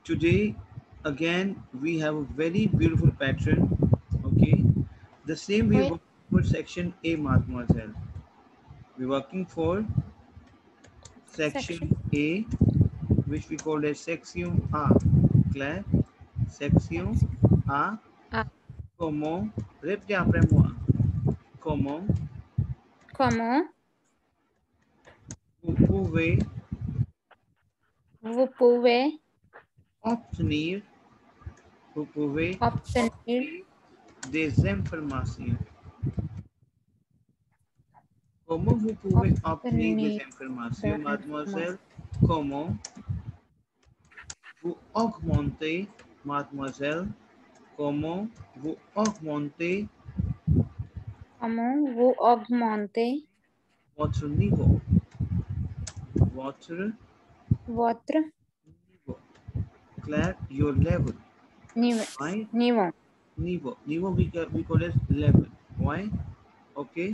Today, again, we have a very beautiful pattern. Okay, the same we work for section A, mademoiselle. We're working for section A, which we call as section A. Claire, section A. Comment, répétez après moi. Comment vous pouvez obtenir des informations. Comment vous pouvez obtenir des informations, mademoiselle? Comment vous augmentez, mademoiselle? Comment vous augmentez votre niveau? Votre niveau. Claire, your level. Right? Niveau. Niveau, we call it level. Why? Okay.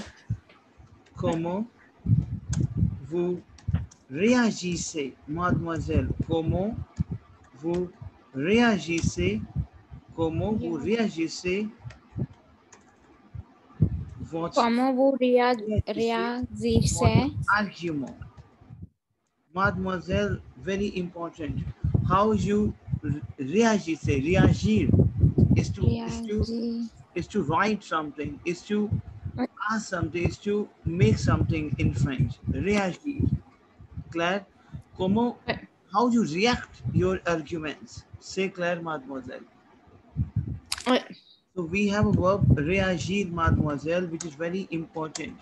Comment vous réagissez, mademoiselle? Comment vous réagissez? Comment vous réagissez? Votre argument. Mademoiselle, very important. How you réagissez? Réagir is to write something, is to ask something, is to make something in French. Réagir. Claire, comment, how you react your arguments? Say Claire, mademoiselle. So we have a verb réagir, mademoiselle, which is very important.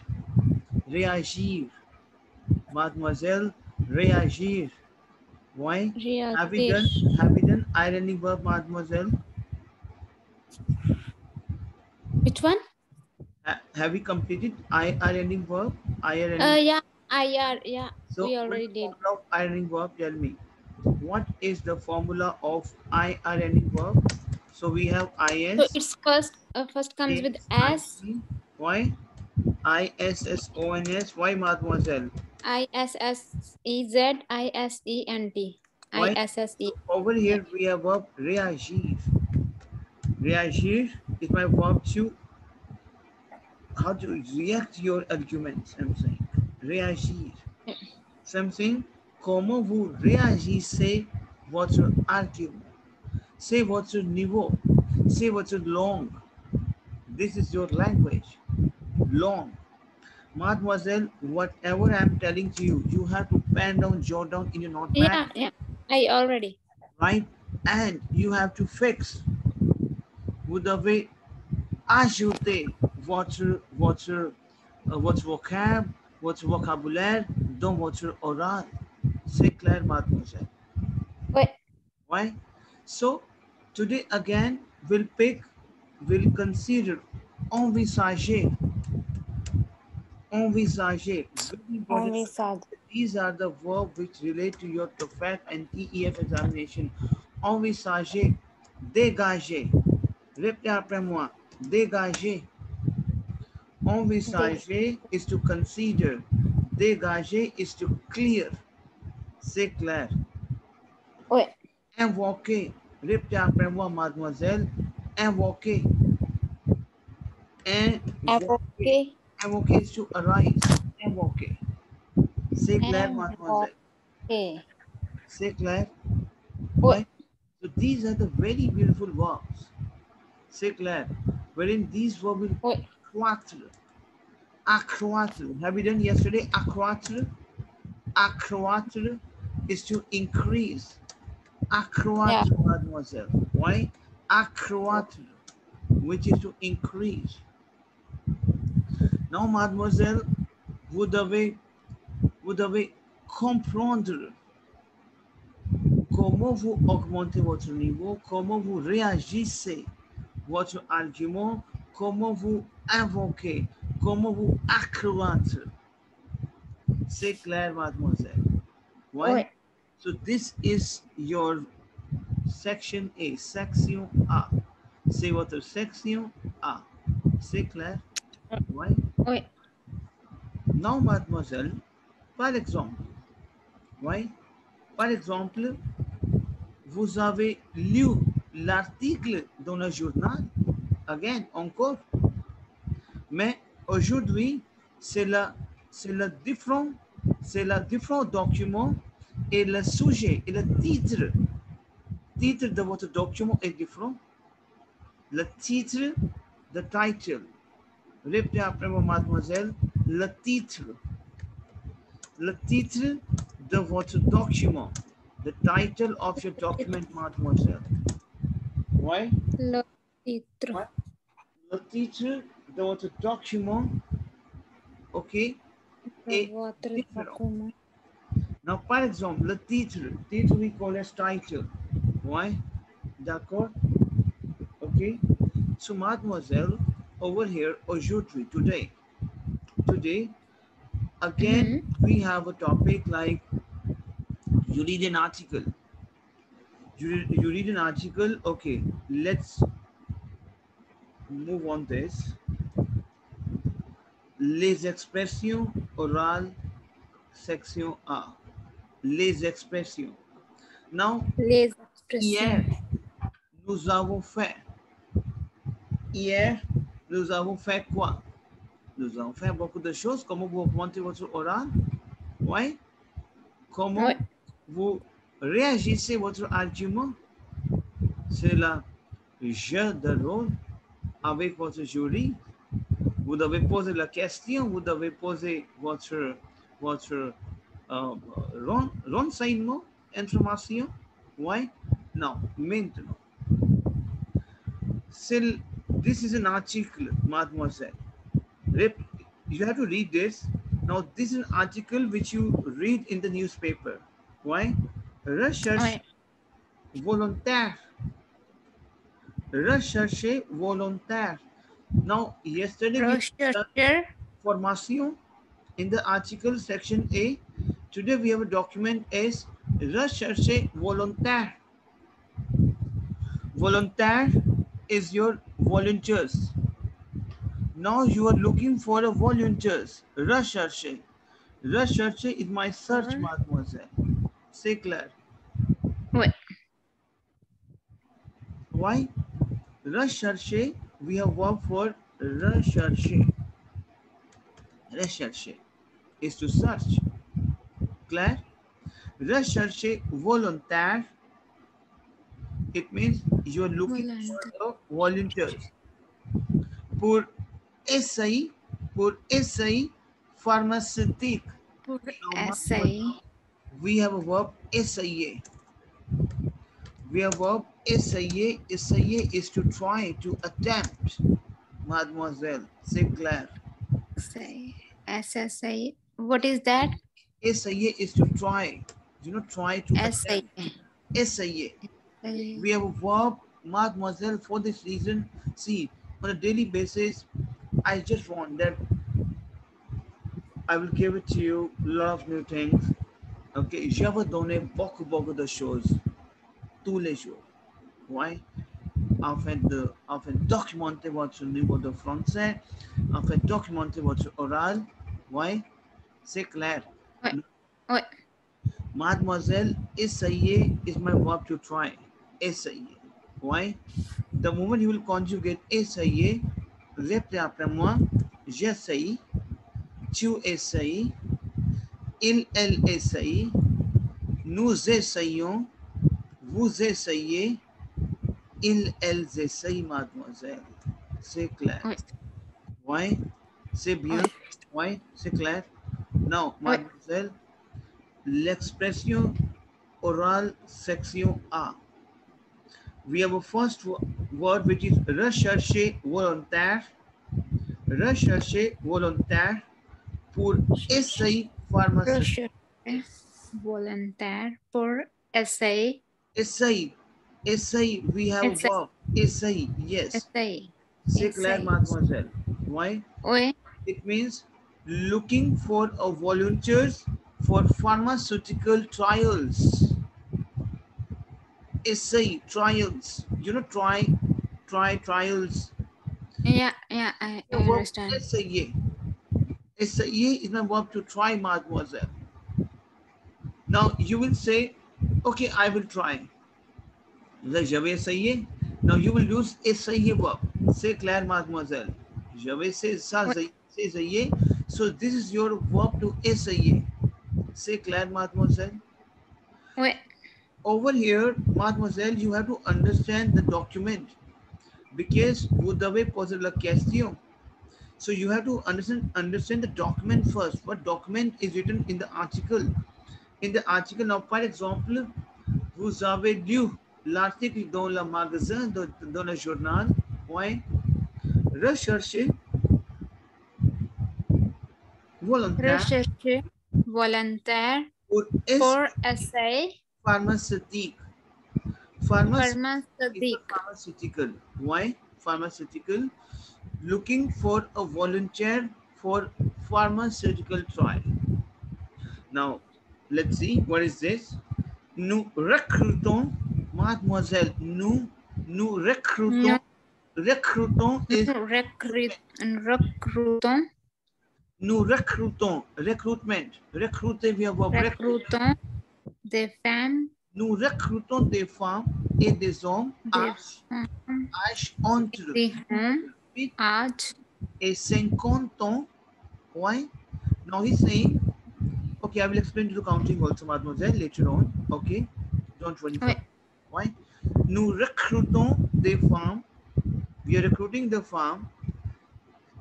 Réagir, mademoiselle, réagir. Why? Have we done ironing verb, mademoiselle? Which one? Have we completed ironing verb? Ironing. Yeah. So we already did. Formula of ironing verb, tell me. What is the formula of ironing verb? So we have is. So it's first comes with s. Why? ISSONS. Why, mademoiselle? ISSEZ, ISENT. Why? ISSE. Over here we have verb réagir. Réagir is my verb to how to react your arguments. I'm saying réagir. Something. Comment vous réagissez votre argument? Say votre niveau. Say votre langue. This is your language. Long. Mademoiselle, whatever I'm telling to you, you have to pen down, jot down in your notepad. Yeah. I already. Right? And you have to fix. Vous devez ajouter votre vocab, votre vocabulaire dans votre oral. C'est clair, mademoiselle? Oui. Right? So, today again, we'll consider envisager. Envisager. These are the verbs which relate to your TOEFL and TEF examination. Envisager. Dégager. Répétez après moi. Dégager. Envisager is to consider. Dégager is to clear. C'est clair. Oui. Invoquer. Répétez après moi, mademoiselle. Invoquer. Invoquer. Invoquer is to arise. Invoquer. C'est clair, mademoiselle. C'est clair. Right? So these are the very beautiful verbs. C'est clair. Wherein these verbs will accroître. Accroître. Have we done yesterday? Accroître. Accroître is to increase. Accroître, mademoiselle. Why? Accroître, which is to increase. Now, mademoiselle, vous devez comprendre comment vous augmentez votre niveau, comment vous réagissez votre argument, comment vous invoquez, comment vous accroître. C'est clair, mademoiselle? Why? Oui. So this is your section A, section A. C'est votre section A. C'est clair? Ouais. Oui. Now, mademoiselle, par exemple, ouais, par exemple, vous avez lu l'article dans le journal. Again, encore. Mais aujourd'hui, c'est le différent document et le sujet et le titre. Titre de votre document est différent. Le titre, the title. Répétez après moi, mademoiselle, le titre de votre document. The title of your document, mademoiselle. Ouais? Le titre. Ouais. Le titre de votre document, ok, est Votre différent. document. Now, par exemple, le titre we call as title. Ouais? D'accord? Ok? So, mademoiselle, over here, aujourd'hui, today, again, we have a topic like you read an article. You read an article. Okay, let's move on this. Les expressions orales, section A. Les expressions. Now, Les hier, expressions. nous avons fait. Hier, nous avons fait quoi? Nous avons fait beaucoup de choses. Comment vous augmentez votre oral? Oui. Comment Oui. vous réagissez votre argument? C'est le jeu de rôle avec votre jury. Vous devez poser la question, vous devez poser votre renseignement, information. Oui. Non, maintenant. This is an article, mademoiselle. You have to read this. Now, this is an article which you read in the newspaper. Why? Recherche volontaire. Recherche volontaire. Now, yesterday we Recherche. Formation in the article section A. Today we have a document as recherche volontaire. Volontaire is your volunteers. Now you are looking for a volunteers. Recherche. Recherche is my search, mademoiselle. C'est clair. Oui. Why? Recherche, we have verb for recherche. Recherche is to search. Clair? Recherche volontaire, it means you are looking for volunteers. Pour essai pharmaceutique. Pour essai. We have a verb essayer. We have verb essayer. Essayer is to try, to attempt. Mademoiselle, c'est clair. SSI. What is that? Essayer is to try. You know, try to Essay. attempt. Essayer. We have a verb, mademoiselle, for this reason. See, on a daily basis, I just want that I will give it to you a lot of new things. Ok, je vais donner beaucoup de choses tous les jours. Ouais. Afin de documenter votre niveau de français, afin de documenter votre oral. Ouais. C'est clair. Oui. Oui. Mademoiselle, essayer is my verb to try. Essayer. Why? The moment you will conjugate essayer, répétez après moi, j'essaye, tu essayes, elle essaye, nous essayons, vous essayez, elles essayent, mademoiselle. C'est clair. Oui. Ouais? C'est bien. Ouais? C'est clair. Now, mademoiselle, l'expression orale section A. We have a first word which is recherche volontaire. Recherche volontaire pour essai pharmaceutique. Recherche volontaire pour essai. Essai. Essai, we have a verb. Essai, yes. Essai. C'est clair, mademoiselle. Why? Oui. It means looking for a volunteers for pharmaceutical trials. Essay, trials. You know, trials. Yeah, I understand. Essayer. Essayer is my verb to try, mademoiselle. Now you will say, okay, I will try. Je vais essayer. Now you will use essayer verb. C'est clair, mademoiselle. Je vais essayer. So this is your verb to essayer. C'est clair, mademoiselle. Oui. Over here, mademoiselle, you have to understand the document because vous devez poser la question. So you have to understand the document first. What document is written in the article? In the article, now, par exemple, vous avez lu l'article dans le magasin, dans le journal, point. Recherche volontaire. Recherche volontaire pour essai pharmaceutique. Pharmaceutical. Why? Pharmaceutical. Looking for a volunteer for pharmaceutical trial. Now, let's see what is this. Nous recrutons, mademoiselle. Nous recrutons. Recrutons is recrutons. Nous recrutons. Recruitment. Recruter via verb. Recrutons des femmes. Nous recrutons des femmes et des hommes âge entre âge et 50 ans. Why? Now he's saying, okay, I will explain to the counting also, mademoiselle, later on. Okay, don't worry. Oui. Why? Nous recrutons des femmes. We are recruiting the femmes.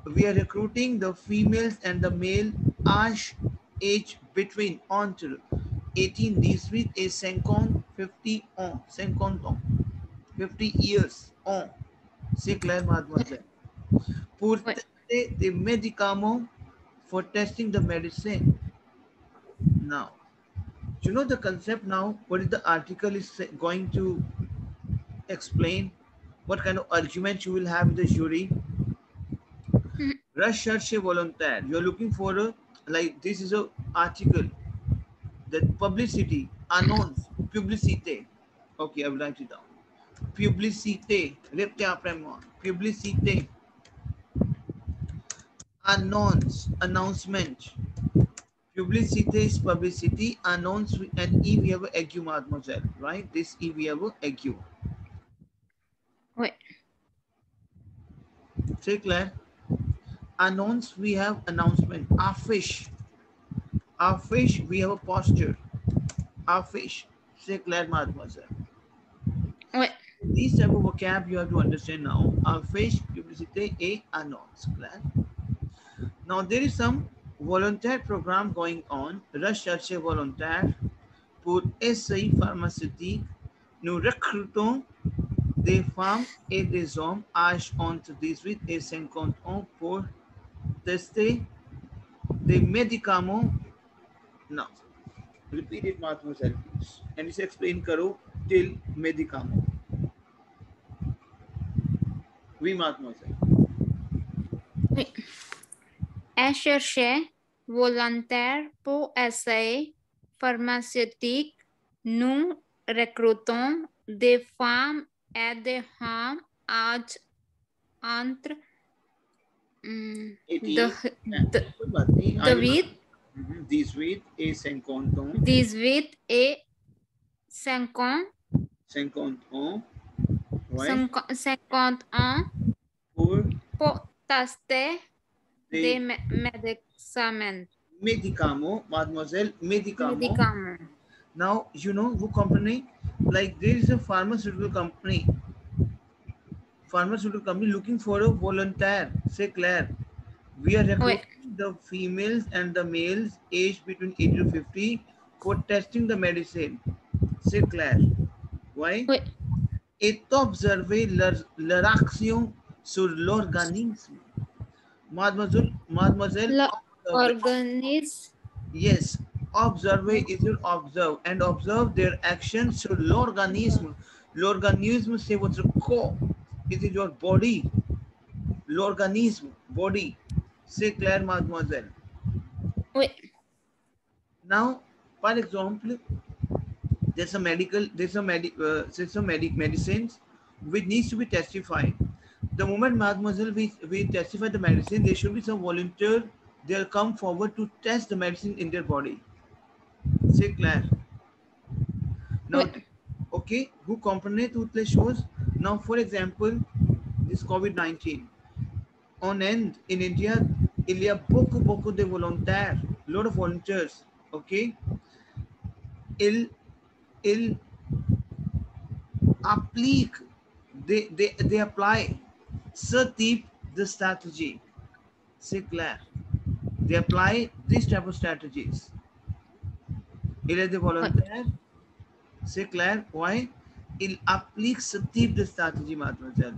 We are recruiting the females and the male age between entre 18, 18 et 50, 50 ans, 50 ans, 50 years ans. C'est clair, mademoiselle. Pour tester des médicaments, for testing the medicine. Now, you know the concept now, what is the article is going to explain? What kind of argument you will have with the jury? Recherche volontaire. You are looking for a, like this is a article. The publicity, annonce, publicité. Okay, I will write it down. Publicité. Répétez après moi. Publicité. Annonce, announcement. Publicité is publicity. Announce and E we have a aigu, mademoiselle. Right? This E we have a aigu. Oui. C'est clair? Announce we have announcement. Affiche. Affiche we have a posture. Affiche. C'est clair, mademoiselle? Oui. These type of vocab you have to understand now. Affiche, publicité et annonce. Clair? Now there is some volunteer program going on. Recherche volontaire pour essai pharmaceutique. Nous recrutons des femmes et des hommes âgés entre 18 et 50 ans pour tester des médicaments. Now, repeat it, mademoiselle, please. And just explain karo till médicament. Oui, mademoiselle. Oui. Recherche volontaire pour essai pharmaceutique. Nous recrutons des femmes et des hommes âgés entre 18 et 50 ans. 18 et 50 ans. Ouais. 50 ans pour tester des médicaments. Médicaments, mademoiselle, médicaments. Now, you know, vous comprenez? Like there is a pharmaceutical company looking for a volunteer. C'est clair. We are recruiting the females and the males aged between 80 to 50 for testing the medicine. C'est clair. Why? Oui. Et observer leur action sur l'organisme. Mademoiselle. L'organisme. Yes. Observe is your observe and observe their actions sur l'organisme. L'organisme, c'est votre corps. It is your body. L'organisme, body. C'est clair, mademoiselle? Oui. Now, for example, there's some medicines which needs to be testified. The moment, mademoiselle, we testify the medicine, there should be some volunteer. They'll come forward to test the medicine in their body. C'est clair. Now, OK? Vous comprenez toutes les choses? Now, for example, this COVID-19. En Inde, in India, il y a beaucoup de volontaires, lot of volunteers, OK? Ils appliquent, they apply ce type de stratégie. C'est clair. They apply this type of strategies. Il y a des volontaires, c'est clair. Why? Ils appliquent ce type de stratégie, mademoiselle.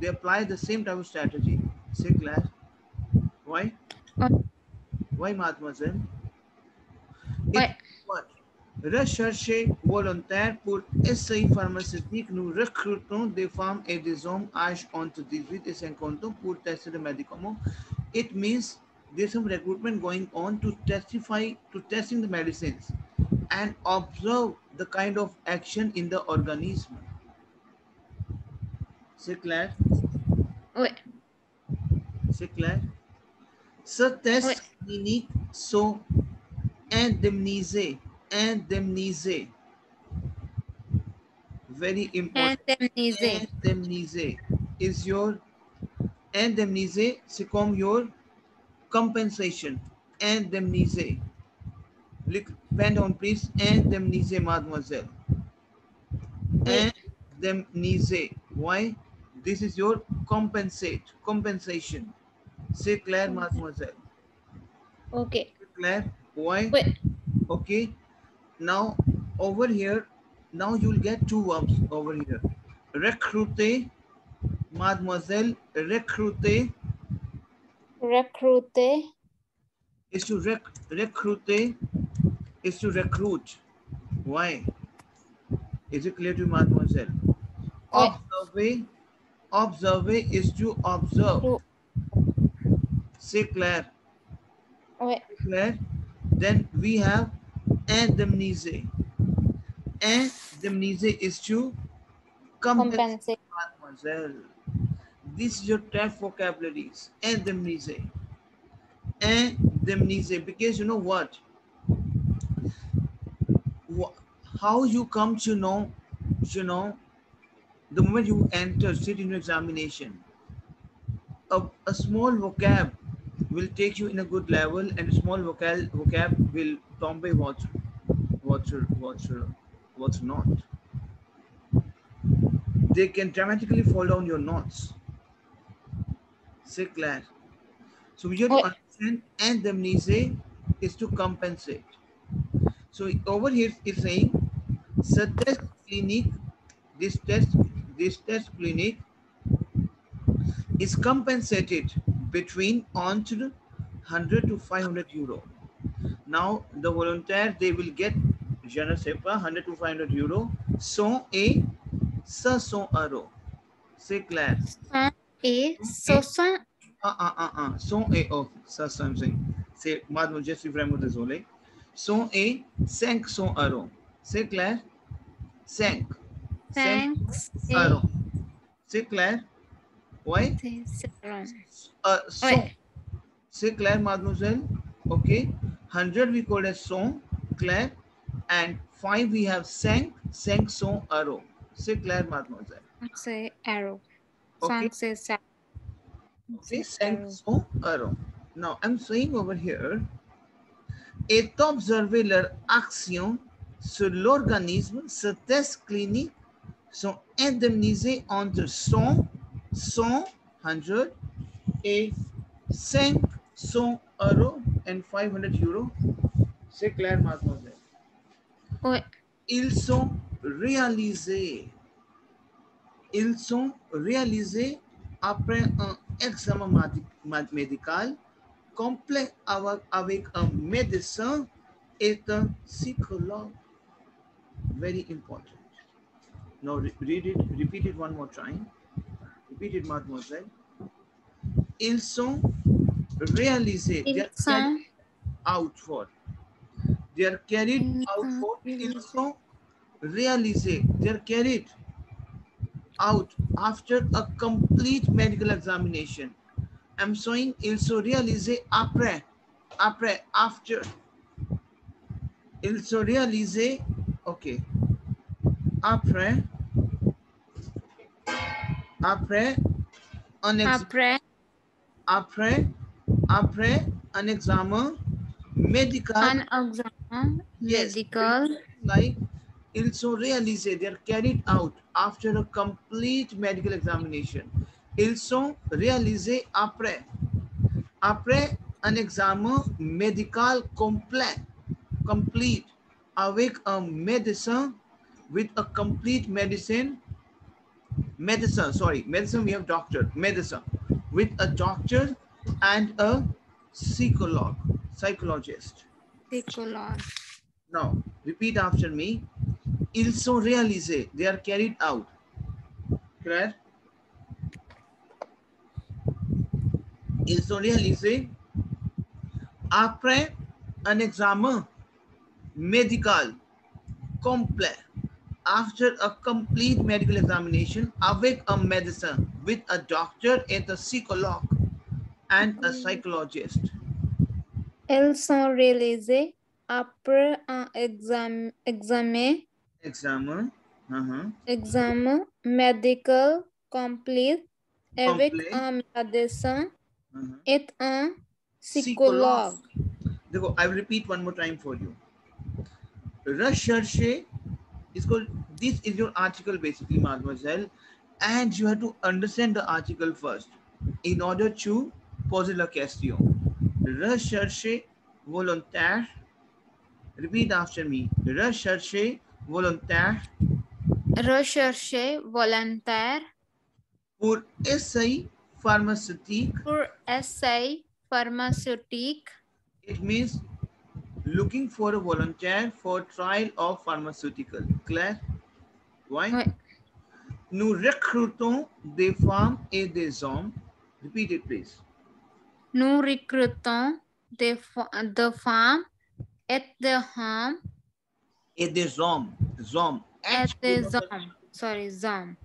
They apply the same type of strategy. C'est clair. Why? Why, mademoiselle? Ouais. Rechercher volontaire pour essai pharmaceutique. Nous recrutons des femmes et des hommes âgés entre 18 et 50 ans pour tester les médicaments. It means there's some recruitment going on to testing the medicines and observe the kind of action in the organism. C'est clair? Oui. C'est clair? Ce test clinique sont indemnisés. Very important. Indemnisé is your indemnisé, c'est comme your compensation. Indemnisé. Pen down, please. Indemnisé, mademoiselle. Indemnisé. Why? This is your compensation. C'est clair, mademoiselle? Okay. Clair? Why? Wait. Okay. Now, over here, now you'll get two verbs over here. Recruter, mademoiselle, recruter. Recruter. Is to recruiter is to recruit. Why? Is it clear to you, mademoiselle? Observe is to observe. C'est clair? Oui. Clair? Then we have indemniser. Indemniser is to compensate, mademoiselle. This is your tough vocabularies. Indemniser. Indemniser, because you know what? How you come to know, the moment you enter, sit in your examination, a small vocab will take you in a good level, and a small vocab will tombe what's not. They can dramatically fall down your notes. C'est clair. So we have to understand indemniser is to compensate. So over here it's saying ce test clinique, this test clinic is compensated between entre 100 to 500 euro. Now the volunteer, they will get, je ne sais pas, 100 to 500 euro, 100 et 500 euros. C'est clair. 100 et 500. 100 et oh, ça c'est mademoiselle, je suis vraiment désolé. 100 et 500 euros. C'est clair? 5 euros. C'est clair? Oui? C'est clair, mademoiselle? Okay. 100 we call as 100, clair? And 5 we have 500 euros. C'est clair, mademoiselle? C'est euro. Okay. Okay, 500 euros. Now I'm saying over here, est observer leur action sur l'organisme, ce test clinique sont indemnisés entre 100 et 500 euros and 500 euros. C'est clair, mademoiselle? Oui. Ils sont réalisés après un examen médical complet avec un médecin et un psychologue. Very important. Now repeat it one more time. Repeat it, mademoiselle. Ils sont réalisés. Ils sont out for. They are carried out for. Ils sont réalisés. They are carried out after a complete medical examination. I'm saying ils sont réalisés après, after. Ils sont réalisés, okay. après un examen, après un examen médical. Un examen medical. Like, ils sont réalisés, they are carried out after a complete medical examination. Ils sont réalisés après un examen médical complete avec un médecin, with a complete medicine we have doctor, medicine with a doctor and a psychologist. Now repeat after me. Ils sont réalisés, they are carried out. Claire? Ils sont réalisés après un examen médical complet, after a complete medical examination avec un médecin, with a doctor and a psychologue and a psychologist. Ils sont réalisés après un examen médical complet avec un médecin et un psychologue. देखो, I will repeat one more time for you. Rechercher is called, this is your article basically, mademoiselle, and you have to understand the article first in order to poser la question. Rechercher volontaire. Repeat after me. Rechercher volontaire. Rechercher volontaire. Pour essai pharmaceutique. Pour essai pharmaceutique. It means looking for a volunteer for trial of pharmaceutical. Claire? Why? Oui. Nous recrutons des femmes et des hommes. Repeat it, please. Nous recrutons des femmes et des hommes. Et des hommes. Et des hommes. Sorry, hommes.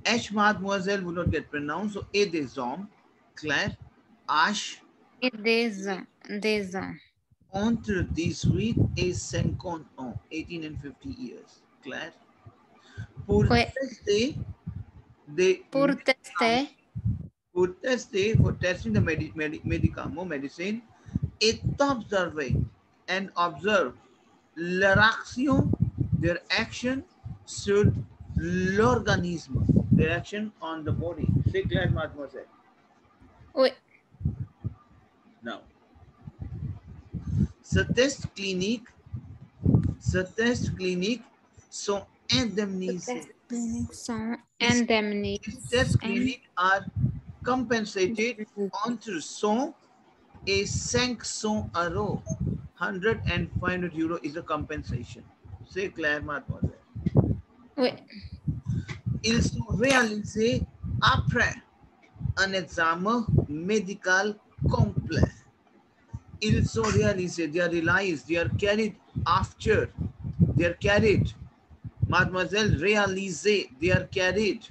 H, mademoiselle, will not get pronounced. So, et des hommes. Claire? H. Et des hommes. Entre 18 et 50 ans. 18 and 50 years. Claire? Pour tester des... Pour testing the medicine, et observer and observe leur action, their action sur l'organisme, their action on the body. C'est clair, mademoiselle? Oui. Now, ce test clinique sont indemnisés. These tests cliniques are compensated entre 100 et 500 euros. 100 and 500 euro is a compensation. C'est clair, mademoiselle? Oui. Ils sont réalisés après un examen médical complet. Ils sont réalisés, they are realized, they are carried after, they are carried. Mademoiselle, réalisé, they are carried.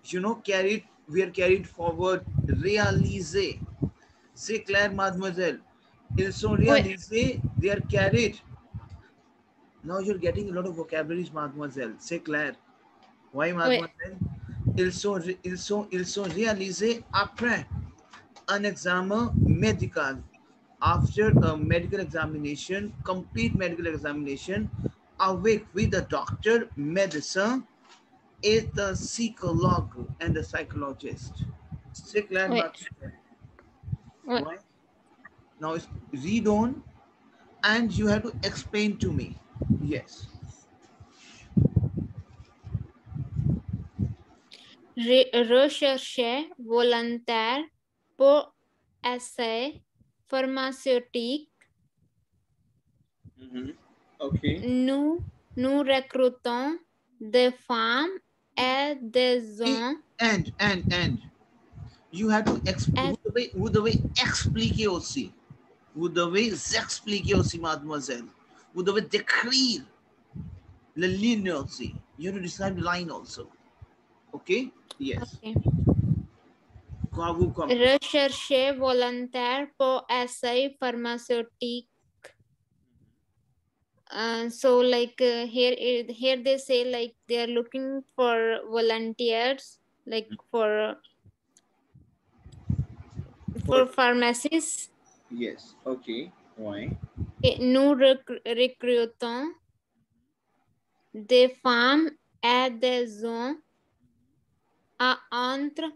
You know, carried, we are carried forward, réalisé. C'est clair, mademoiselle? Ils sont réalisés, they are carried. Now you're getting a lot of vocabularies, mademoiselle. C'est clair. Why, mademoiselle? Ils sont réalisés après un examen médical. After a medical examination, complete medical examination, with a doctor, medicine, et a psychologue and a psychologist. C'est clair, mademoiselle? Right? Now read on and you have to explain to me. Yes. Rechercher volontaire pour essai pharmaceutique. Okay. Nous recrutons des femmes et des hommes. And you have to explain. Vous devez expliquer aussi. Vous devez expliquer aussi, mademoiselle. Vous devez décrire la ligne aussi. You have to describe the line also. Okay? Yes. Okay. Vous Rechercher volontaire pour essai pharmaceutique. So like here they say like they are looking for volunteers like for pharmacists. Yes. Okay. Why? Et nous recrutons des femmes et des hommes à entre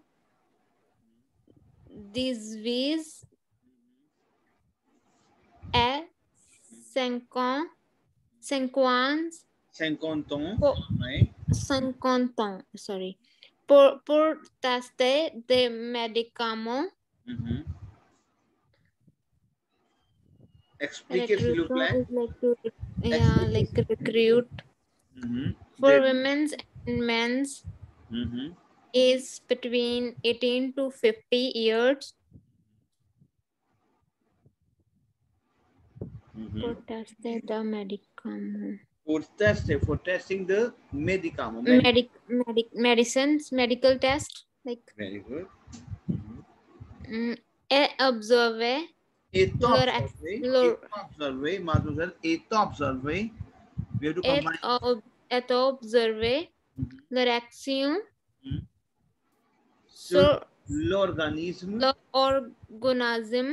18 et 50 50 ans. pour, Ouais. 50 ans, sorry, pour tester des médicaments. Expliquez s'il vous plaît. Is like to, yeah, like recruit for women's and men's is between 18 to 50 years. For testing the medicament. For testing the medicament. Medicines, medical test, like. Very good. Et observer. Mademoiselle, et observer. We have to combine. Et observer leur action sur l'organisme. L'organisme.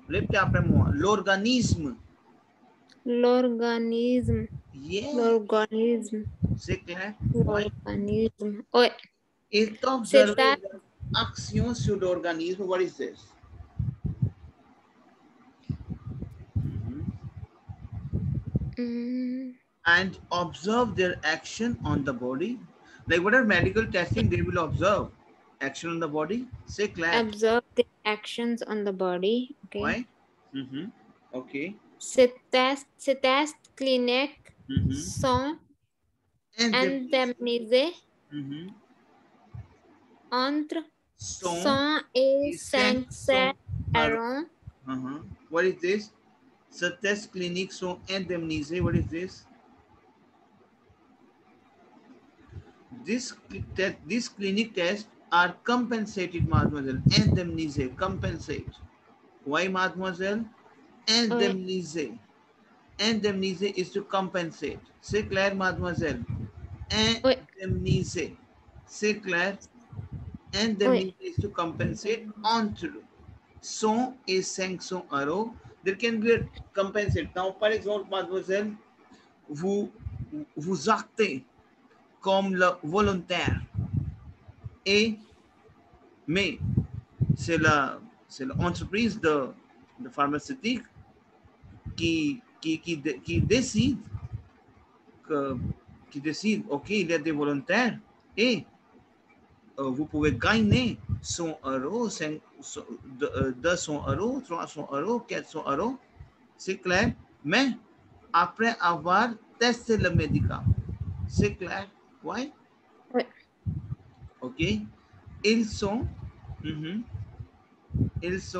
Répétez après moi. L'organisme. L'organisme. Yes. L'organisme. C'est clair? L'organisme. Oui. Et observer l'action sur l'organisme. What is this? And observe their action on the body. Like whatever medical testing, they will observe action on the body. C'est clair? Observe the actions on the body. Okay. Why? Okay. Ces tests cliniques sont indemnisés entre 100 et 500 euros. What is this? Ces tests cliniques sont indemnisés. What is this? These clinic tests are compensated, mademoiselle. Indemnisé, compensate. Why, mademoiselle? Indemnisé. Indemnisé is to compensate. C'est clair, mademoiselle? Indemnisé. C'est clair? Indemnisé is to compensate entre 100 et 500 euros. There can be a compensate. Now, par exemple, mademoiselle, vous actez comme le volontaire. Mais c'est l'entreprise de pharmaceutique qui décide ok, il y a des volontaires et vous pouvez gagner 100 euros, 200 euros, 300 euros, 400 euros, c'est clair, mais après avoir testé le médicament. C'est clair? Ouais? Oui. Ok. Ils sont réalisés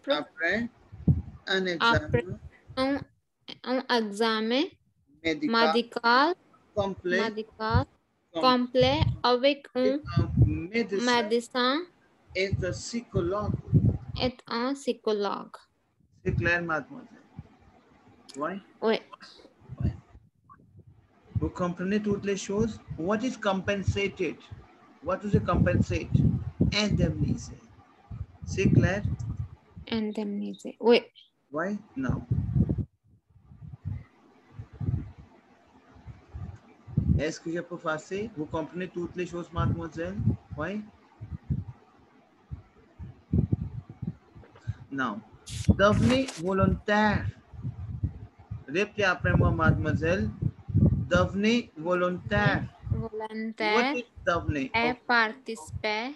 après un examen médical complet avec un médecin et un psychologue. C'est clair, mademoiselle? Oui? Oui. Vous comprenez toutes les choses? What is compensated? What is a compensate? Indemniser. C'est clair? Indemniser, oui. Oui? Non. Est-ce que je peux faire ça? Vous comprenez toutes les choses, mademoiselle? Oui? Non. Devenez volontaire. Répétez après moi, mademoiselle. Devenez volontaire. Volontaire. What is devenez? Et participer.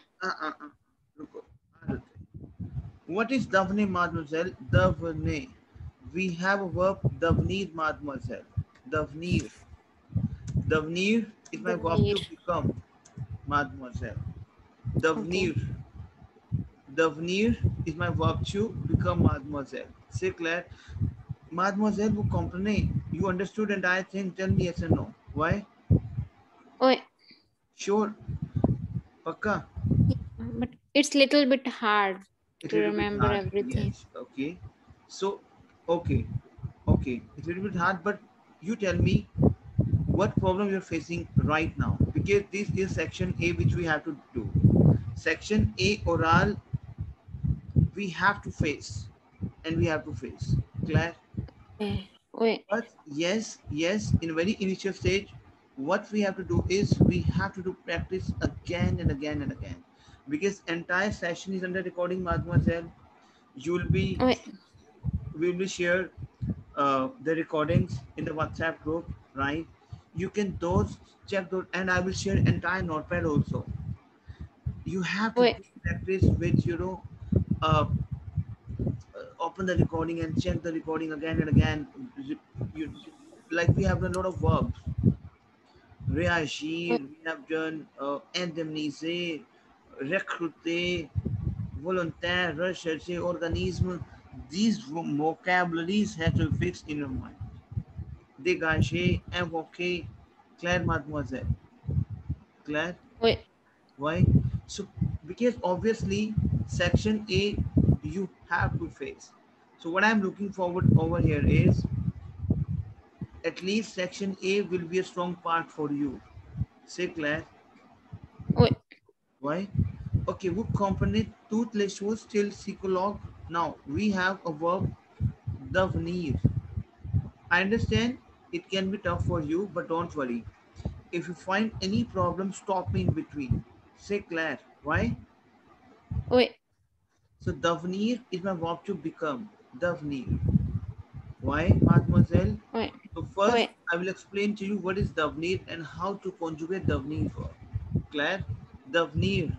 What is devenez, mademoiselle? Devenez. We have a verb devenir, mademoiselle. Devenir. Devenir is my verb to become, mademoiselle. Devenir. Okay. Devenir is my verb to become, mademoiselle. C'est clair? Mademoiselle, vous comprenez? You understood the entire thing? Tell me yes or no. Why? Oui. Sure. Pakka? But it's little bit hard It's to a little bit remember hard. everything. Yes. Okay. So, okay. Okay. It's a little bit hard, but you tell me what problem you're facing right now, because this is section A which we have to do. Section A oral we have to face, and we have to face. Clear? Oui. But yes, in a very initial stage, what we have to do is we have to do practice again and again and again, because entire session is under recording, mademoiselle. You will be, Oui. we will be share the recordings in the WhatsApp group, right? You can those check those, and I will share entire notepad also. You have to Oui. do practice with, uh, open the recording and check the recording again and again. You, like we have done a lot of verbs. Oui. Réagir, we have done indemniser, recruter, volontaire, rechercher, organisme. These vocabularies have to be fixed in your mind. Dégager, invoquer, Claire, mademoiselle. Claire? Oui. Why? So, because obviously, section A you have to face. So, what I'm looking forward over here is at least section A will be a strong part for you. Say, Claire. Oui. Why? Okay, vous comprenez toutes les choses till psychologue. Now, we have a verb, devenir. I understand it can be tough for you, but don't worry. If you find any problem, stop me in between. Say, Claire. Why? Oui. So, devenir is my verb to become. Devenir. Why, mademoiselle? Oui. So, first, Oui. I will explain to you what is devenir and how to conjugate devenir verb. Claire? Devenir.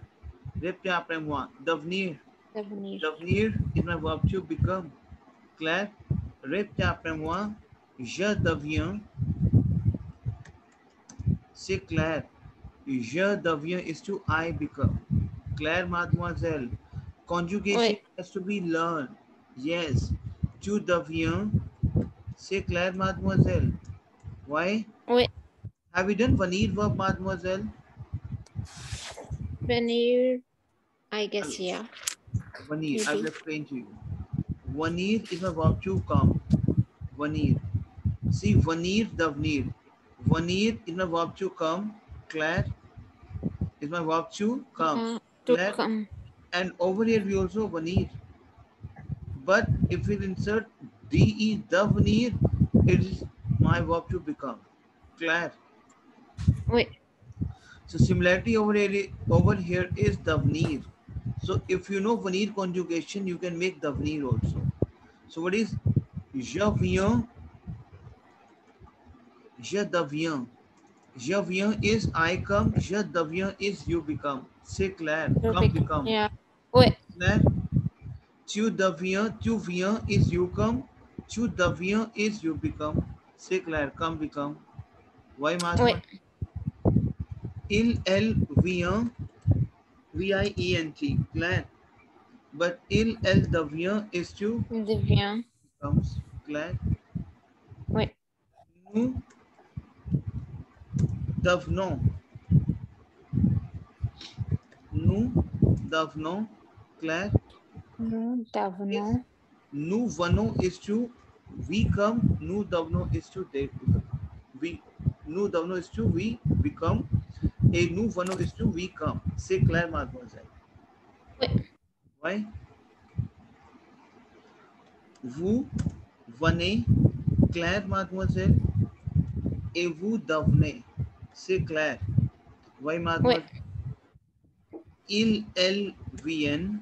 Répétez après moi. Devenir. Devenir. Devenir is my verb to become. Claire? Répétez après moi. Je deviens. C'est clair. Je deviens is to I become. Claire, mademoiselle. Conjugation Oui. has to be learned. Yes. Tu deviens. C'est clair, mademoiselle. Why? Oui. Have you done venir verb, mademoiselle? Venir. I guess, yeah. Venir. I will Maybe. explain to you. Venir is a verb to come. Venir. See, venir, devenir. Venir is my verb to come. Claire is my verb to come. To Claire. come. And over here we also venir. But if we insert de, devenir, it is my verb to become. Claire. Oui. So similarity over here is devenir. So if you know venir conjugation, you can make devenir also. So what is je viens? Je deviens. Je viens is I come. Je deviens is you become. C'est clair. To Come become. become. Yeah. Oui. Clair. Tu deviens. Tu viens is you come. Tu deviens is you become. C'est clair. Come become. Why, Oui. Mahatma? Elle vient. V-I-E-N-T. Clair. But elle devient is to Devient. becomes. Clair. Oui. Nous devenons. Nous devenons. Clair. Nous devenons. Nous venons is to we come. Nous devenons is to they become. We. Nous devenons is to we become. Et nous venons is to we come. C'est clair, mademoiselle. Oui. Why? Vous venez. Clair, mademoiselle. Et vous devenez. C'est clair. Why, Oui. mademoiselle? Elles viennent.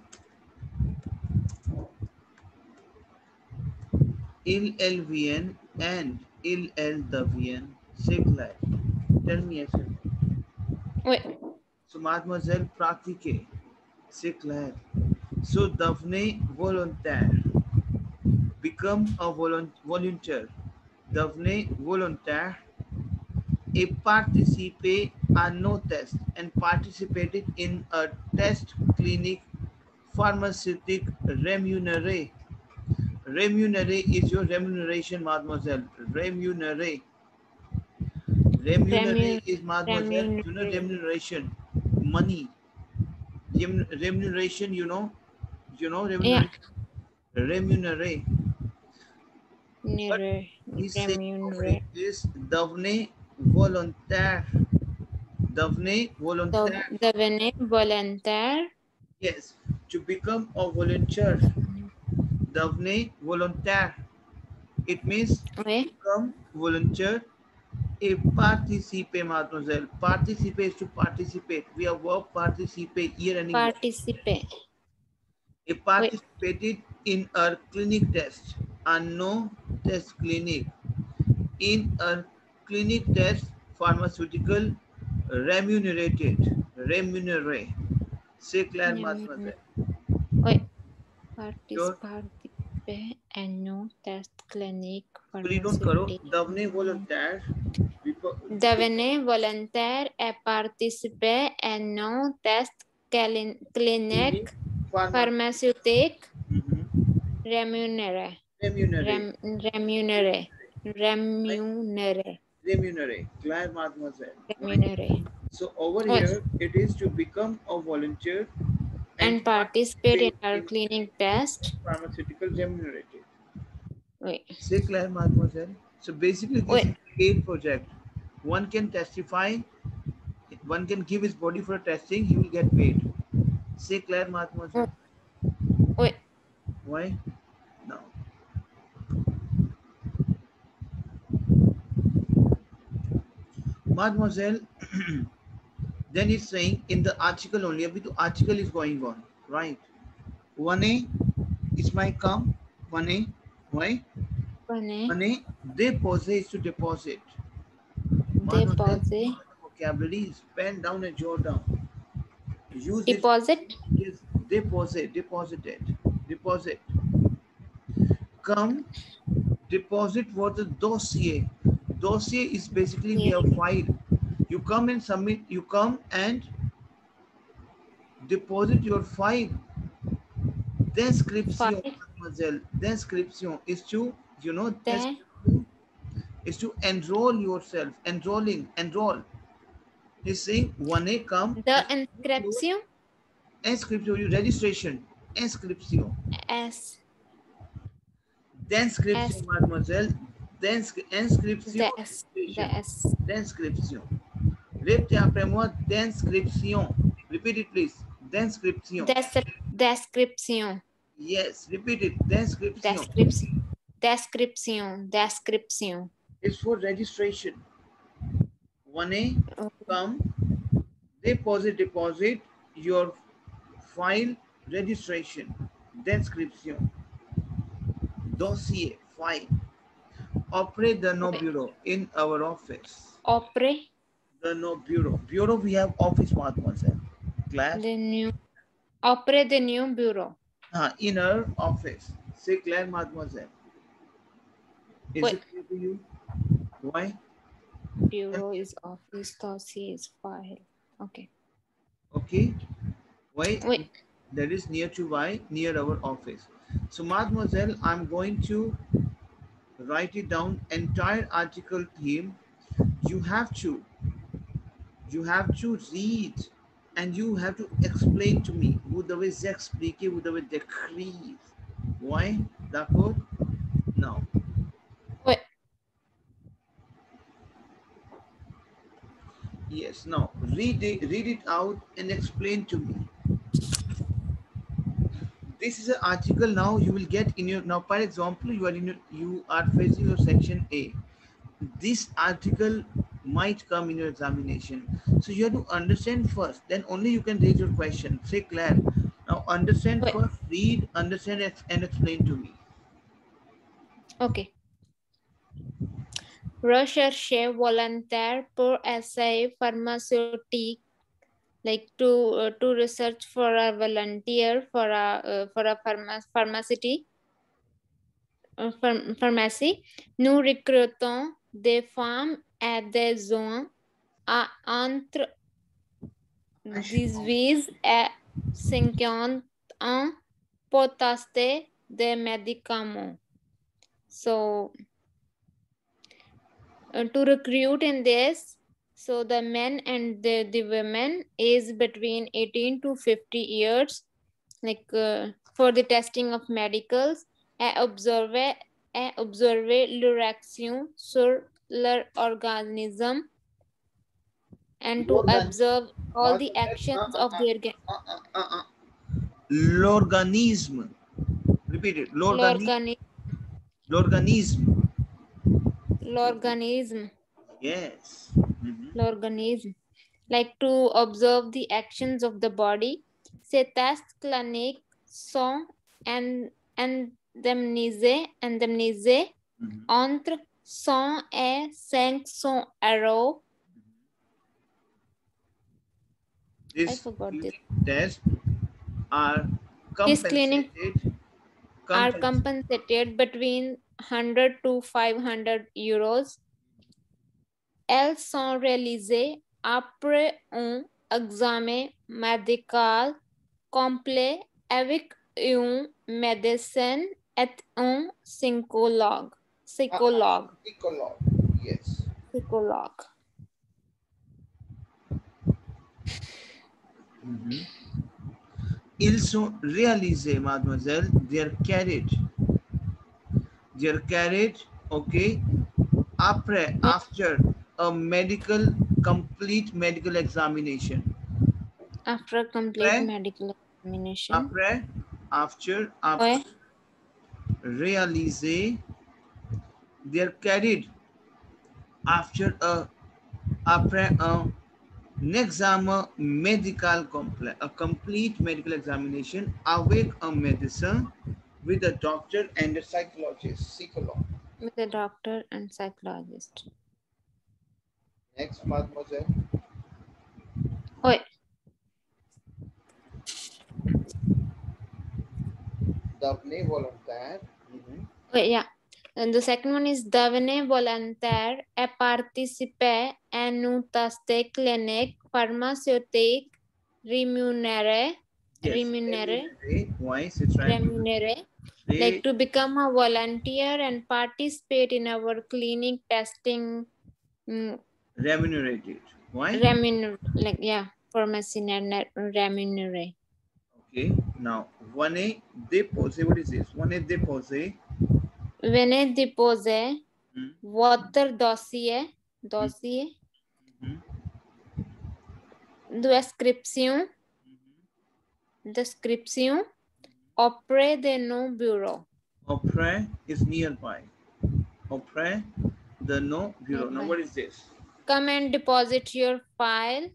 Elles viennent and elles deviennent. C'est clair. Tell me yes or no. Oui. So, mademoiselle, pratiquez. C'est clair. So, devenez volontaire. Become a volunteer. Devenez volontaire. a participe à no test and participated in a test clinic pharmaceutic rémunéré. Rémunéré is your remuneration, mademoiselle. Rémunéré. Rémunéré is, mademoiselle, you know, remuneration, money. Remuneration, you know remuneration. Yeah. Rémunéré. But he's saying over it is devenir volontaire. Devenir volontaire. Devenir volontaire. Yes, to become a volunteer. Devenir volontaire. It means Oui. become volunteer. A participe, mademoiselle. Participe is to participate. We have verb participate here and Participate. A participated in a clinic test. A no test clinic. In a clinic test, pharmaceutical remunerated. Remunerate. C'est clair, mademoiselle. Oui. Participer and no test clinic. Devenir volontaire. Devenir volontaire et participer and no test clinic pharmaceutique. Rémunéré. Rémunéré. Rémunéré. Rémunéré. Claire, mademoiselle. Rémunéré. So over here, it is to become a volunteer and participate in our clinic test. Pharmaceutical remunerated. Oui. C'est clair, mademoiselle. So basically, this is a paid project. One can testify, one can give his body for testing, he will get paid. C'est clair, mademoiselle. Oui. Why? No. Mademoiselle, then it's saying in the article only, the article is going on, right? 1A is my come, 1A, why? 1A, deposit is to deposit. Deposit. Vocabulary is pen down and jaw down. Use deposit. Yes, deposit, deposited, deposit. Come, deposit what the dossier. Dossier is basically your file. You come and submit, you come and deposit your file. Description, mademoiselle. Description is to, you know, is to enroll yourself. Enroll. He's saying 1A come. The inscription. Inscription, registration. Inscription. S. Description, mademoiselle. Inscription. Description. Répétez après moi. Description. Repeat it, please. Description. Description. Yes, repeat it. Description. Description. It's for registration. 1A, come, deposit your file, registration, description, dossier, file. Operate the no bureau in our office. Operate the no bureau. Bureau, we have office, mademoiselle. Class. The new. Operate the new bureau. Inner office. Say Claire, mademoiselle. Is it clear to you? Why? Bureau is office, dossier is file. Okay. Okay. Why? That is near to why? Near our office. So, mademoiselle, I'm going to write it down. Entire article theme. You have to read and you have to explain to me. Vous devez expliquer, vous devez décrire. Why? D'accord? No. Yes, no. Read it out and explain to me. This is an article now you will get in your, now for example, you are facing your section A. This article might come in your examination. So you have to understand first, then only you can raise your question. Say Claire. Now understand first, read, understand and explain to me. Okay. Recherche volontaire pour essai pharmaceutique, like to research for a volunteer for a pharmacy. Nous recrutons des femmes et des hommes entre 18 et 50 ans pour tester des médicaments. So to recruit in this, so the men and the women is between 18 to 50 years, like for the testing of medicals, et observer leur action sur leur organisme, and to observe all the actions of the l'organisme. Repeat it. L'organisme. L'organisme. Yes. L'organisme. Like to observe the actions of the body. Ces tests cliniques sont indemnisés entre 100 et 500 euros. I forgot this. Tests are compensated between 100 to 500 euros. Elles sont réalisées après un examen médical complet avec un médecin et un psychologue. Yes. Psychologue. Ils sont réalisés, mademoiselle. They're carried, okay, after a complete medical examination. After complete medical examination. After réalisé, they're carried après un examen médical complet, a complete medical examination avec un médecin, with a doctor and a psychologist. With a doctor and psychologist. Next, mademoiselle. Oui. Devenez volontaire. Oui, yeah. And the second one is devenez volontaire et participer à une test clinique pharmaceutique rémunérée. Rémunéré. Like to become a volunteer and participate in our clinic testing. Remunerated. Why? Like, yeah, pharmacy remunéré. Okay, now, venez déposer, what is this? Venez déposer. Venez déposer votre dossier. Description auprès de nos bureaux. Auprès is nearby. Auprès de nos bureaux. Now, what is this? Come and deposit your file.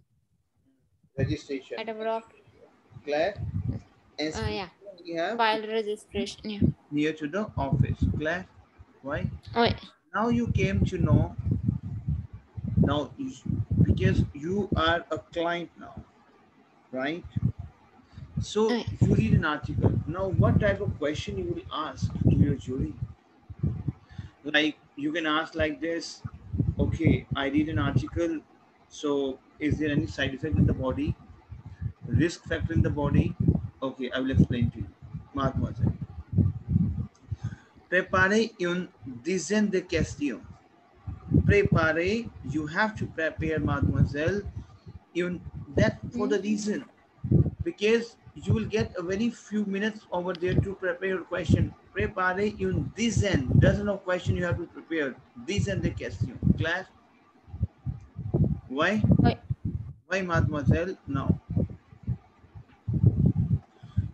Registration. At our office. Claire? Yeah. We have file registration. Yeah. Near to the office. Claire? Why? Oh. Now you came to know. Now, because you are a client now, right? So you read an article. Now, what type of question you will ask to your jury? Like, you can ask like this. Okay, I read an article. So, is there any side effect in the body? Risk factor in the body? Okay, I will explain to you. Mademoiselle. Préparer une dizaine de questions. Préparer, you have to prepare, mademoiselle, that for the reason, because you will get a very few minutes over there to prepare your question. Préparer une dizaine, dozen of questions you have to prepare. Dizaine de questions. Class? Why? Why, mademoiselle? Now,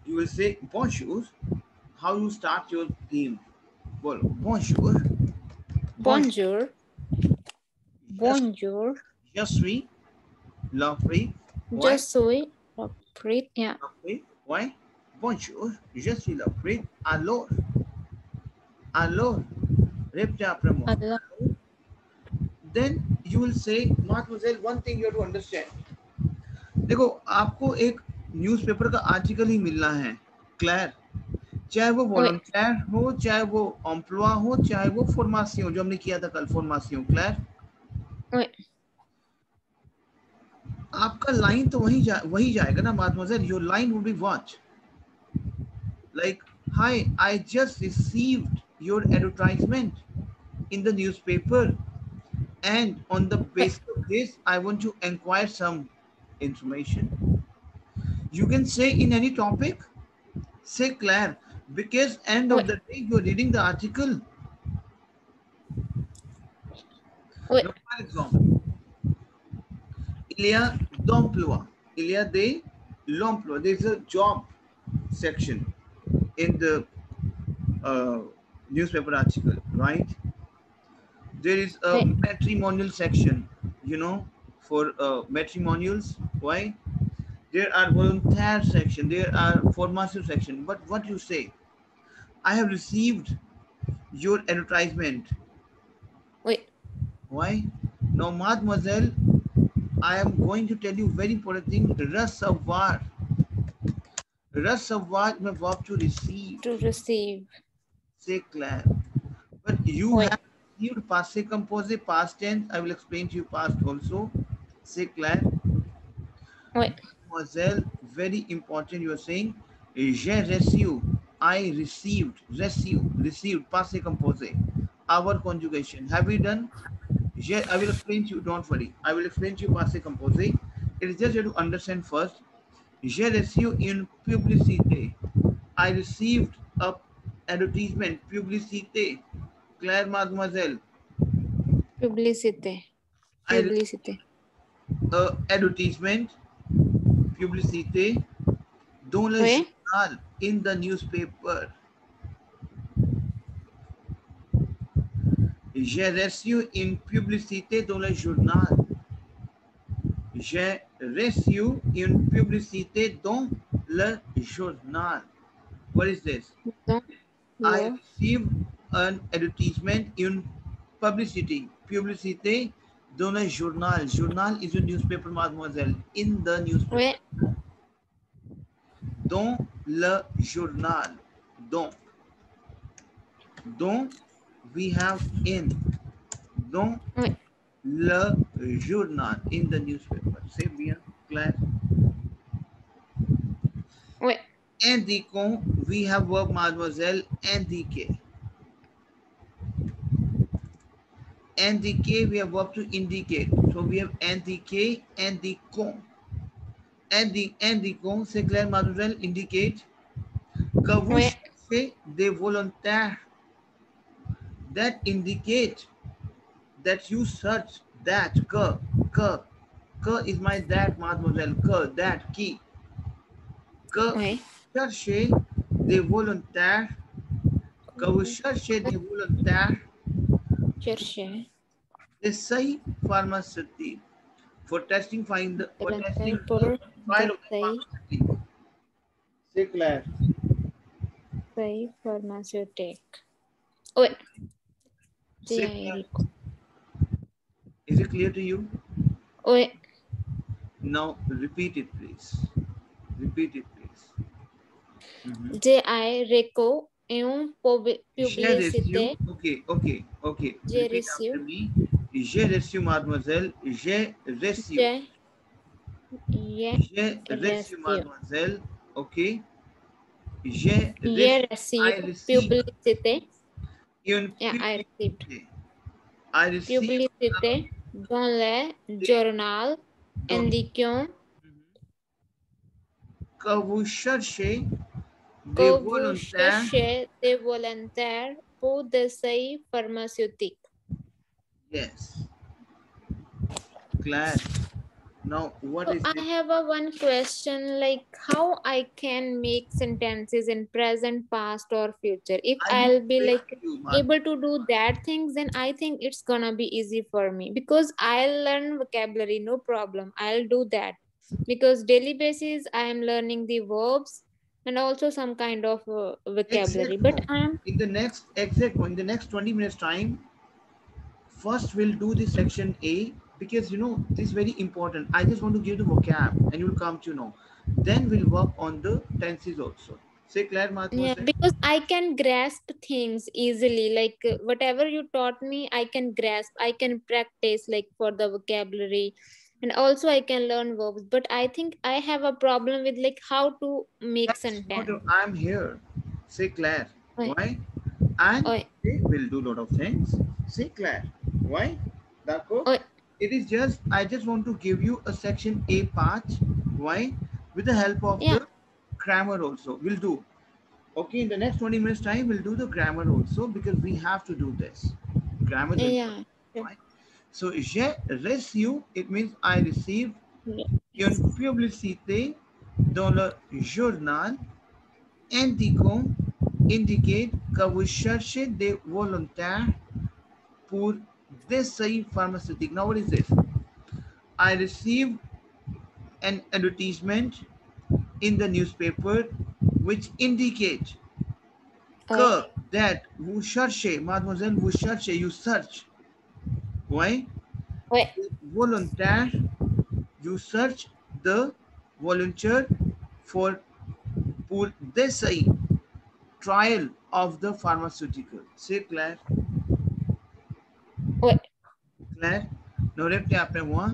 you will say bonjour. How you start your theme? Well, bonjour. Bonjour. Bonjour. Je suis Lafrit. Je suis Lafrit. Yeah. Why? Bonjour. Je suis Lafrit. Alors. Répétez après moi. Alors. Then you will say, mademoiselle, one thing you have to understand. देखो, आपको एक newspaper का article ही मिलना है, clear. चाहे वो Oui. Volunteer हो, चाहे वो एम्प्लॉय हो, चाहे वो फॉर्मेशन हो, जो हमने किया था कल फॉर्मेशन। क्लियर? Oui. आपका लाइन तो वही जाएगा ना mademoiselle. Your line will be what? Like, hi, I just received your advertisement in the newspaper, and on the basis of this, I want to inquire some information. You can say in any topic, say Claire, because end Oui. of the day you're reading the article. Oui. Now, for example, il y a d'emploi, il y a de l'emploi. There's a job section in the newspaper article, right? There is a Oui. matrimonial section, you know, for matrimonials. Why? There are volunteer section, there are formation section. But what you say? I have received your advertisement. Oui. Why? Now, mademoiselle, I am going to tell you very important thing. Recevoir. Recevoir means verb to receive. To receive. C'est clair. But you Oui. have received passé composé, past tense. I will explain to you past also. C'est clair. Oui. Mademoiselle, very important. You are saying j'ai reçu. I received. Reçu. Received. Passé composé. Our conjugation. Have we done? I will explain to you. Don't worry. I will explain to you passé composé. It is just you to understand first. J'ai reçu une publicité. I received a advertisement. Publicité. Claire, mademoiselle. Publicité. I received Publicité. a advertisement. Publicité. Dans le Oui. journal. In the newspaper. J'ai reçu une publicité dans le journal. J'ai reçu une publicité dans le journal. What is this? Donc, I le. received an advertisement in publicity. Publicité dans le journal. Journal is a newspaper, mademoiselle. In the newspaper. Oui. Dans le journal. Donc, we have in. Dans Oui. le journal. In the newspaper. C'est bien clair. Oui. Indiquons, we have verb, mademoiselle, indiquer. Indiquer, we have verb to indicate. So we have indiquer, indiquons. Indiquons, c'est clair, mademoiselle, indicate. Que vous Oui. cherchez des volontaires. That indicate that you search that, que is my that, mademoiselle, que, that, qui. Que Oui. cherchez des volontaires. Que vous cherchez des volontaires. Chercher. Essay pharmaceutique for testing find the for testing Pour the trial of the détails. pharmaceutique. C'est clair. Essai pharmaceutique. Oui. C'est clair. Is it clear to you? Oui. Now repeat it, please. Repeat it, please. J'ai reçu une J'ai publicité. reçu. Okay. J'ai Repeat reçu. after me. J'ai reçu, mademoiselle. J'ai reçu. J'ai reçu, mademoiselle. Okay. J'ai reçu publicité. Une I received. I received Publicité dans le journal indiquant que vous cherchez que vous cherchez des volontaires pour des essais pharmaceutiques. Yes. Glad. Now, what So is I this? have one question, like how I can make sentences in present, past, or future. If I'll be like able to do that things, then I think it's gonna be easy for me because I'll learn vocabulary, no problem. I'll do that because daily basis I am learning the verbs and also some kind of vocabulary. But I'm in the next 20 minutes time. First, we'll do the section A because you know this is very important. I just want to give the vocab and you'll come to know. Then we'll work on the tenses also. C'est clair, Yeah, mademoiselle? because I can grasp things easily. Like whatever you taught me, I can grasp. I can practice like for the vocabulary, and also I can learn verbs. But I think I have a problem with like how to make That's what sentence. I'm here. C'est clair. Oi, Why? And oi, they will do a lot of things. C'est clair. Why? D'accord? oi. It is just, I just want to give you a section A part. Why? With the help of Yeah, the grammar also. We'll do. Okay, in the next 20 minutes time, we'll do the grammar also because we have to do this. Grammar is important. yeah. Sure. Right? So, j'ai reçu, it means I received une publicité dans le journal indiquant, indicate que vous cherchez des volontaires pour des essais pharmaceutiques. Now, what is this? I received an advertisement in the newspaper which indicate Oi, que that vous cherchez, mademoiselle, vous cherchez, you search. Why? oi. Volontaire, you search the volunteer for pour d'essai, trial of the pharmaceutical. C'est clair? Oi. Clair? Now répétez après moi.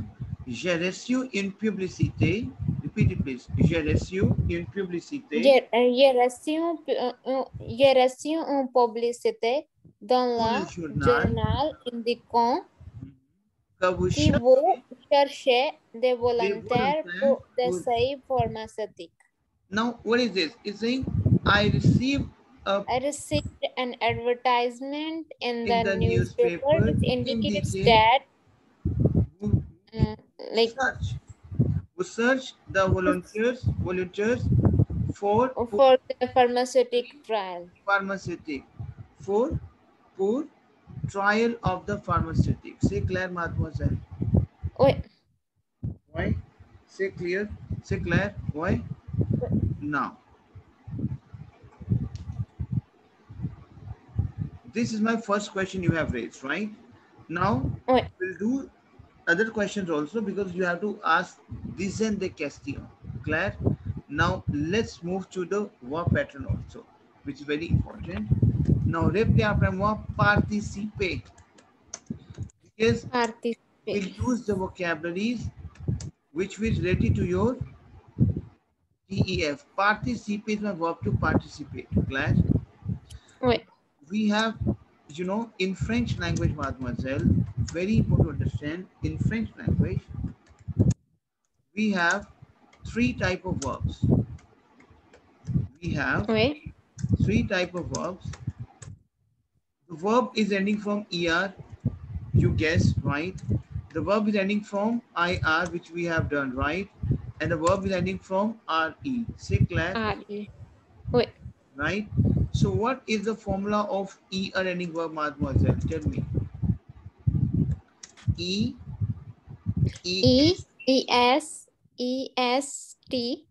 J'ai reçu une publicité. Repeat it please. J'ai reçu une publicité J'ai reçu une publicité dans pour le le journal journal indiquant que vous que cherchez vous cherchez des des volontaires volontaires pour pour... des essais pharmaceutiques. Now what is this? It's saying I received a I received an advertisement in in the the newspaper newspaper which indicates indicate that who like search the volunteers for for the pharmaceutic trial. pharmaceutic for pour trial of the pharmaceutic. C'est clair, mademoiselle? Oi, Why? C'est clear? C'est clair? Why? Now, this is my first question you have raised, right? Now, oi. we'll do other questions also because you have to ask dizaines de questions. Claire? Now, let's move to the verb pattern also, which is very important. Now, répétez après moi, participate. Because Participate. we'll use the vocabularies which will related to your TEF. Participate is my verb to participate. Claire? Oi. We have, you know, in French language, mademoiselle, very important to understand, in French language, we have three type of verbs. We have Oi. three type of verbs. The verb is ending from ER, you guessed, right? The verb is ending from IR, which we have done, right? And the verb is ending from RE. Say Claire, Oi. right? So what is the formula of ER ending verb, mademoiselle? Tell me. E, E E S E S T.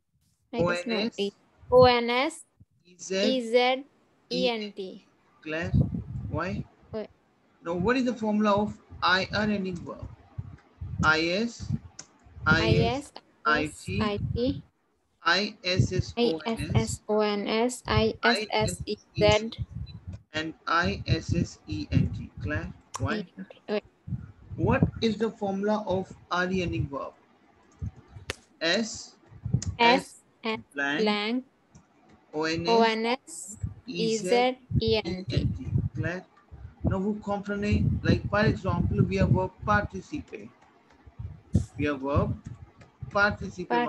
I guess no E. O N S E Z E N T. Claire, why? Oi. Now, what is the formula of IR ending verb? IS, IS, IT, IT ISSONS, ISSONS ISSEZ and ISSENT. Claire, why? Oi. What is the formula of RE ending verb? S blank, blank ONS, ONS EZ, EZENT. Claire. Now, vous comprenez? Like, for example, we have verb participate. We have verb participate.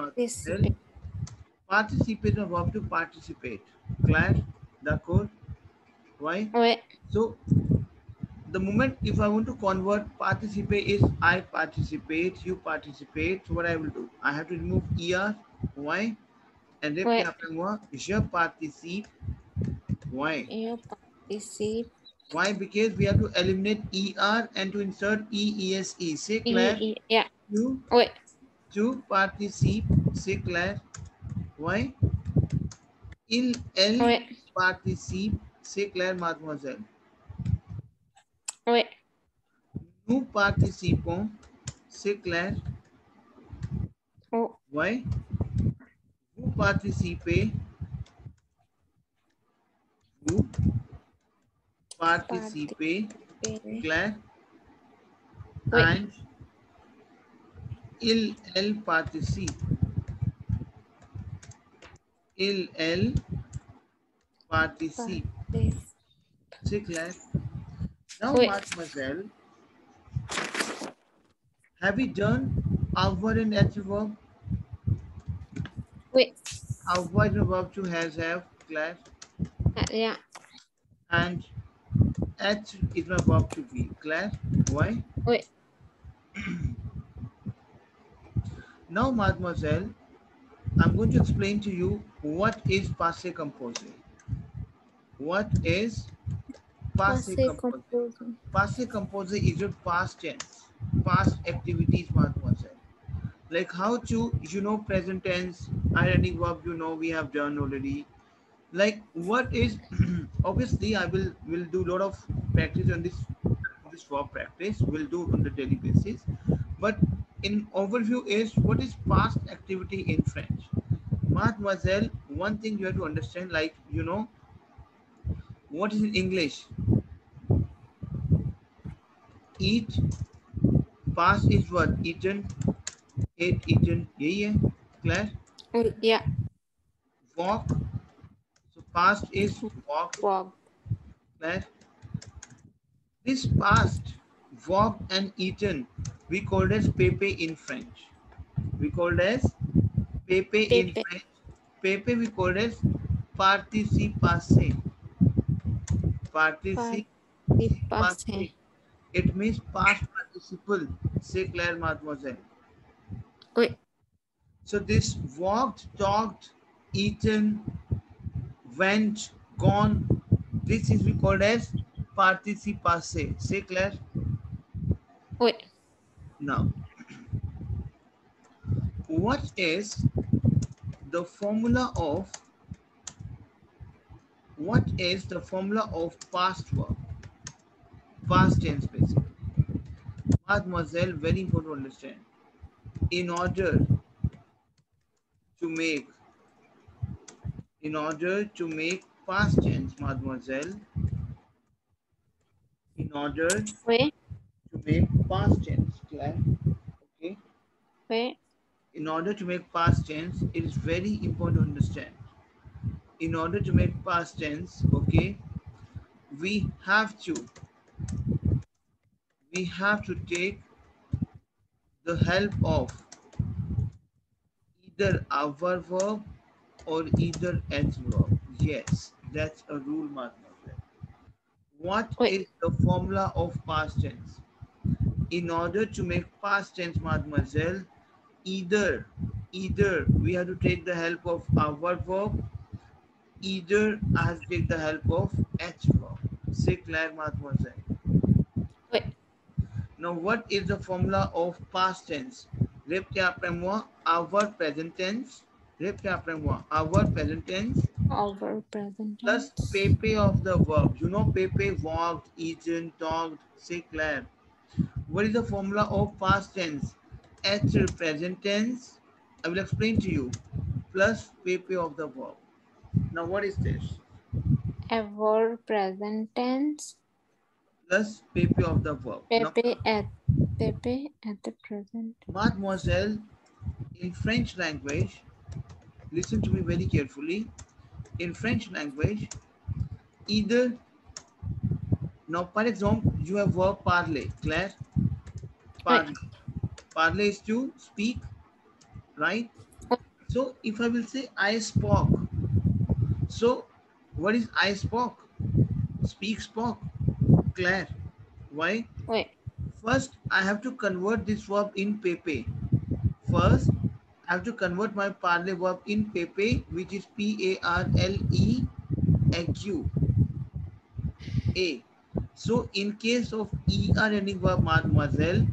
Participate is a verb to participate. Claire, d'accord? Why? Oi. So, the moment if I want to convert participate is I participate, you participate. So, what I will do? I have to remove ER. Why? And répétez après moi, je participe. Why? You participe. Why? Because we have to eliminate ER and to insert EESE. Say Claire. Yeah. You Oi. to participe. Say Claire. Why? Elle Oi. participe. Say Claire, mademoiselle. Oi. Nous participons. C'est clair. Oh. Why? Vous participez. to participate, clair, and il participe, il participe. C'est clair? Now, mademoiselle, have you done avoir and adverb? Wait. Avoir is a verb to has, have, class. Yeah. And at is my verb to be, class. Why? Wait. Now, mademoiselle, I'm going to explain to you what is passé composé. What is passé composé? Passé composé is your past tense, past activities, mademoiselle. Like how to, present tense, ironic verb, we have done already. Like what is, obviously I will do a lot of practice on this verb practice, we'll do on the daily basis. But in overview is what is past activity in French. Mademoiselle, one thing you have to understand, like, what is in English? Eat, past is what? Eaten, ate, eaten, yeah, Claire? Yeah. Walk, so past is walked. Walk. Claire? This past, walked and eaten, we called as pepe in French. We called as pepe in French. Pepe we called as participe passé. Participe passé. It means past participle. Say Claire, mademoiselle. Oui. So this walked, talked, eaten, went, gone, this is we called as participe passé. Say Claire. Oui. Now, what is the formula of past verb? Past tense basically. Mademoiselle, very important to understand. In order to make past tense, mademoiselle, in order Oui. to make past tense, Claire, okay? Oui. In order to make past tense, it is very important to understand. In order to make past tense, okay, we have to take the help of either our verb or either its verb. Yes, that's a rule, mademoiselle. What is the formula of past tense? In order to make past tense, mademoiselle, either we have to take the help of our verb, either I have to take the help of its verb. Say Claire, mademoiselle. Oui. Now, what is the formula of past tense? Répétez après moi, our present tense. Répétez après moi, our present tense. Our present Plus tense. PP of the verb. You know PP, walked, eaten, talked. Say Claire. What is the formula of past tense? H present tense. I will explain to you. Plus PP of the verb. Now, what is this? Our present tense. Plus PP of the verb. Pepe at the present. Mademoiselle, in French language, listen to me very carefully. In French language, either, now for example, you have verb parler, Claire? Parler. Parler is to speak, right? So if I will say I spoke, so what is I spoke? Speak, spoke, Claire. Why? Wait. First, I have to convert this verb in pepe. First, I have to convert my parler verb in pepe, which is P-A-R-L-E-A-Q-A. So in case of ER ending verb, mademoiselle,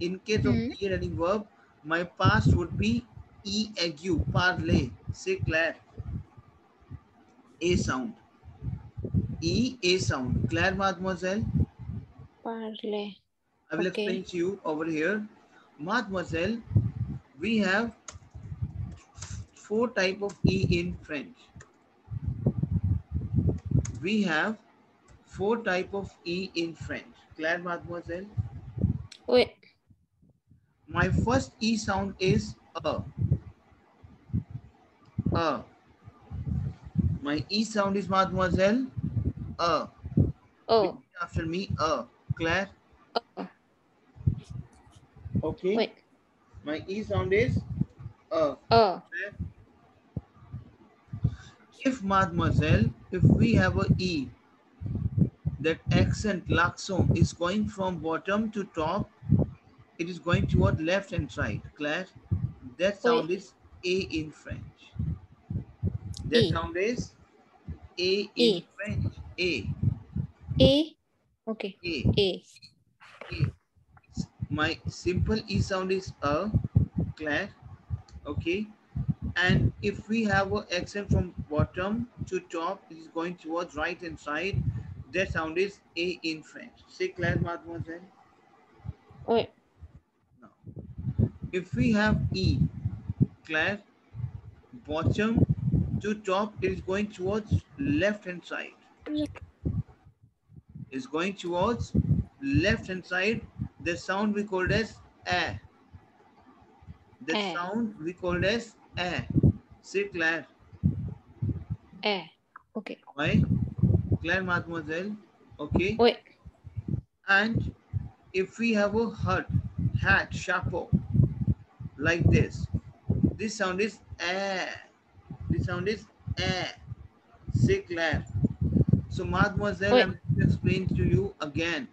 in case of ER ending verb, my past would be E-ague, parler. Say Claire. A sound. E-A sound. Claire, mademoiselle? Parler. I will explain to you over here. Mademoiselle, we have 4 types of E in French. we have 4 type of E in French. Claire, mademoiselle? Oui. My first E sound is a. A. My E sound is, mademoiselle, a. Oh. Repeat after me, a. Claire? Oh. Okay. Oui. My E sound is a. Oh. Claire? If, mademoiselle, if we have a E, that accent, l'accent, is going from bottom to top, it is going toward left hand side. Claire? That sound Oui. is A in French. That E. sound is A in E. French. A. A. Okay. A. A. A. My simple E sound is a. Claire? Okay. And if we have an accent from bottom to top, it is going towards right hand side. That sound is A in French. Say, Claire, mademoiselle. Oui. Now, if we have E, Claire, bottom to top, it is going towards left hand side. Is going towards left hand side. The sound we called as A. The A. sound we called as A. Say, Claire. A. Okay. Why? Claire, mademoiselle. Okay. Oui. And if we have a hat, chapeau, like this sound is A. This sound is A. Say, Claire. So, mademoiselle, Oui. I'm going to explain to you again.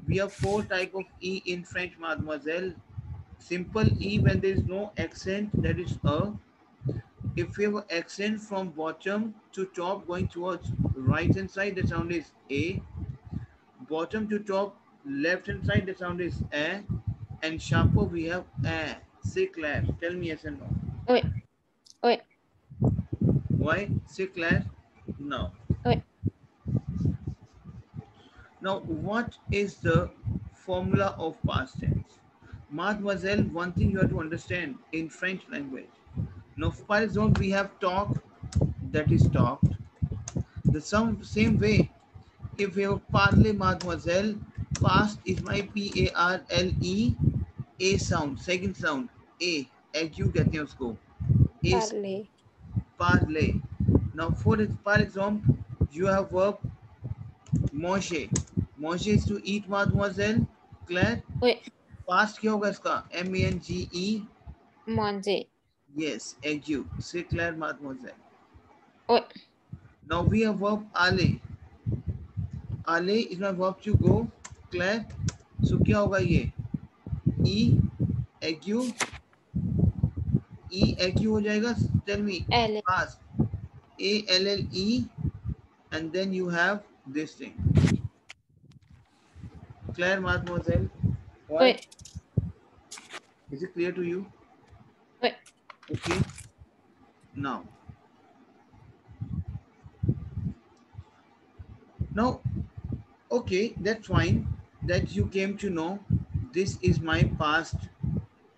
We have 4 type of E in French, mademoiselle. Simple E when there is no accent, that is A. If we have an accent from bottom to top going towards right hand side, the sound is A. Bottom to top, left hand side, the sound is A. And chapeau, we have A. Say, Claire. Tell me yes and no. Oui. Oui. Why? Say, Claire. No. Oui. Now, what is the formula of past tense? Mademoiselle, one thing you have to understand in French language. Now, for example, we have talk, that is talked. The same way, if we have parler, mademoiselle, past is my P-A-R-L-E, A sound, second sound, A, ague कहते हैं उसको. Parler. Parler. Now, for example, you have verb manger. Manger is to eat, mademoiselle. Claire? Oui. Past क्या होगा इसका? M-A-N-G-E. Manger. Yes, ague. Say, Claire, mademoiselle. Oui. Now we have verb aller. Aller is my verb to go. Claire? So क्या होगा ये? E, ague. E, ague हो जाएगा. Tell me. L. Past. A-L-L-E. And then you have this thing. Claire, mademoiselle. Why? Oui. Is it clear to you? Oui. Okay. Now, okay, that's fine that you came to know this is my past,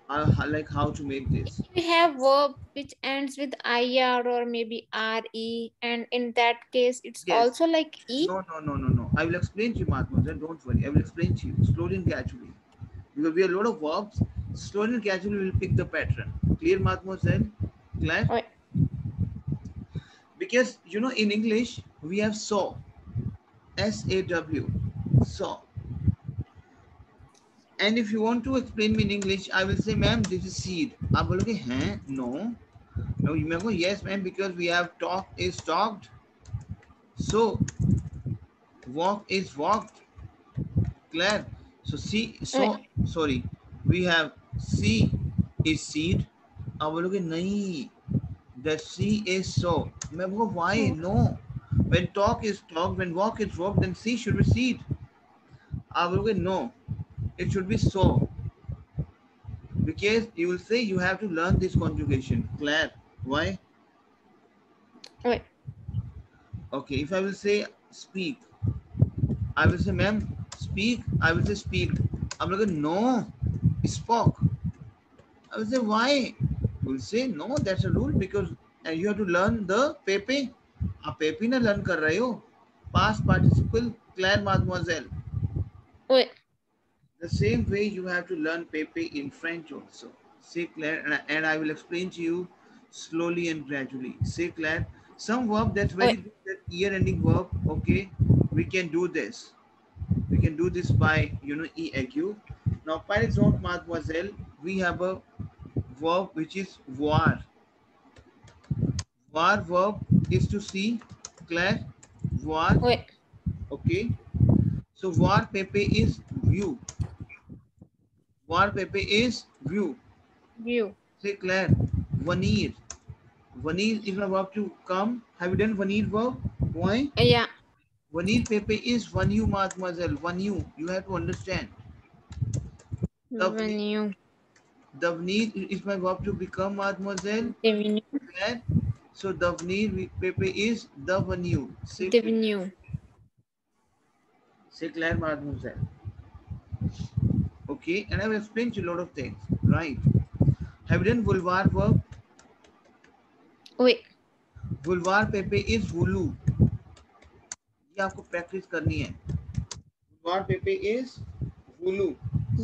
like how to make this. We have verb which ends with IR or maybe RE, and in that case, it's Yes. also like E. No. I will explain to you, mademoiselle. Don't worry. I will explain to you slowly and gradually. Because we have a lot of verbs. Slowly and gradually we will pick the pattern. Clear, mademoiselle? Clear? Oui. Because, you know, in English, we have saw. S-A-W. Saw. And if you want to explain me in English, I will say, ma'am, this is seed. I will say, huh? No. No, you may go, yes, ma'am, because we have talk is talked. So, walk is walked. Clear? So, sorry. We have C is seed. I will say, nahi. The C is so. Why? No. When talk is talked, when walk is walked, then C should be seed. I will say, no. It should be so. Because you will say you have to learn this conjugation. Clear? Why? Oui. Okay, if I will say speak, I will say, ma'am, speak. I will say speak. I will go, no, spoke. I will say, why? You will say, no, that's a rule because you have to learn the pepe. आप पेपी ना learn कर रहे हो, past participle क्लैर माdemoiselle. Oui. The same way you have to learn pepe in French also. Say Claire, and I will explain to you slowly and gradually. Say Claire, some verb that's very Oui. good, that year-ending verb. Okay, we can do this. We can do this by EAQ. Now, par exemple, mademoiselle, we have a verb which is voir. Voir verb is to see. Claire, voir. Oui. Okay. So voir pepe is view. Voir pepe is view. View. Say Claire, veneer. Veneer is a verb to come. Have you done veneer verb? Why? Yeah. Veneer pepe is venue, mademoiselle. Venue. You have to understand. The Venue. the veneer is my verb to become, mademoiselle. Venue. Claire. So the veneer pepe is the venue. Say Venue. Say Claire, mademoiselle. Okay, and I will explain to you a lot of things. Right. Have you done vulvar verb? Oui. Vulvar pepe is vulu. ये आपको practice करनी है. Vulvar pepe is vulu.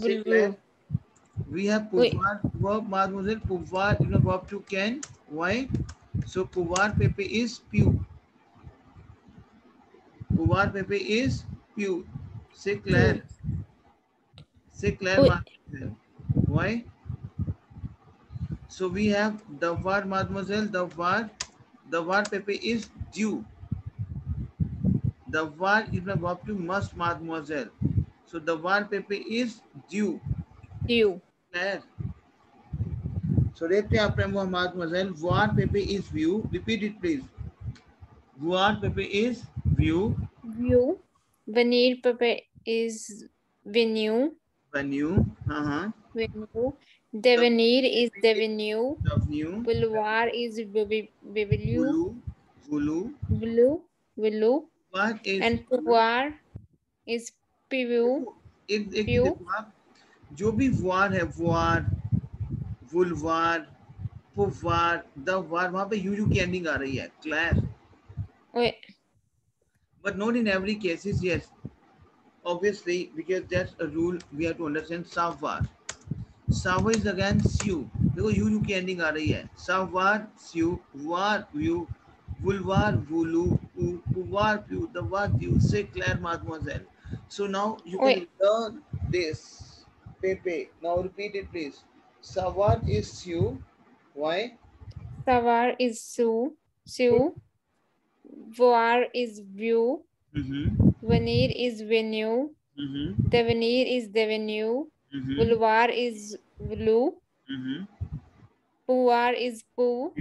Say Claire. We have pouvoir verb, mademoiselle. Pouvoir is a verb to can. Why? So pouvoir pepe is pew. Pouvoir pepe is pew. Say Claire. Say Claire, mademoiselle. Why? So we have the var, mademoiselle. The var pepe is due. The var is a verb to must, mademoiselle. So the var pepe is due. Due. Claire. So देखते हैं après moi, mademoiselle. Voir pepe is view. Repeat it, please. Voir pepe is view. View. Veneer pepe is venue. Venue. Venue. Devenir is devenue. Venue. Boulevard is Vulu. Vulu. What is And pouvoir is pew. एक देखो आप, जो भी voir है, voir, vulvar, pouvoir, the var, वहाँ पे yu की ending आ रही है. Claire. Oui. But not in every cases. Yes, obviously, because that's a rule we have to understand. Savoir. Savoir is again su. देखो yu की ending आ रही है. Savoir, su, var, view, vulvar, vulu, pouvoir, pew, the var, due. Say Claire, mademoiselle. So now you can learn this. Pepe. Now repeat it, please. Savoir is su. Why? Savoir is su. Voir is view. Venir is venue. Devenir is devenue. Boulevard is vulu. Pouvoir is pou.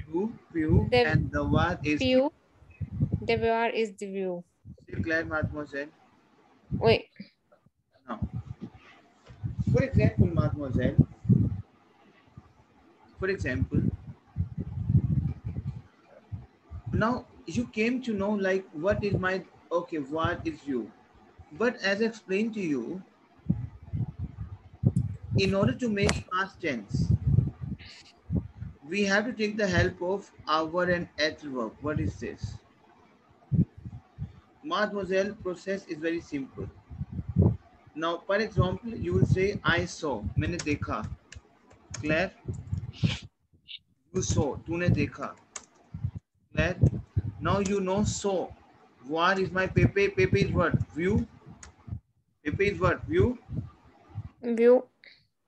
Pew. And the var is pew. Devoir is the view. Say Claire, mademoiselle. Oui. Now, for example, mademoiselle. For example, now you came to know like what is my, okay, what is you, but as I explained to you, in order to make past tense, we have to take the help of our and at verb. What is this? Mademoiselle, process is very simple. Now, for example, you will say I saw, मैंने देखा. Claire, you saw, तूने देखा. Claire, now you know saw. What is my pepe? Pepe is what? View. Pepe is what? View. View.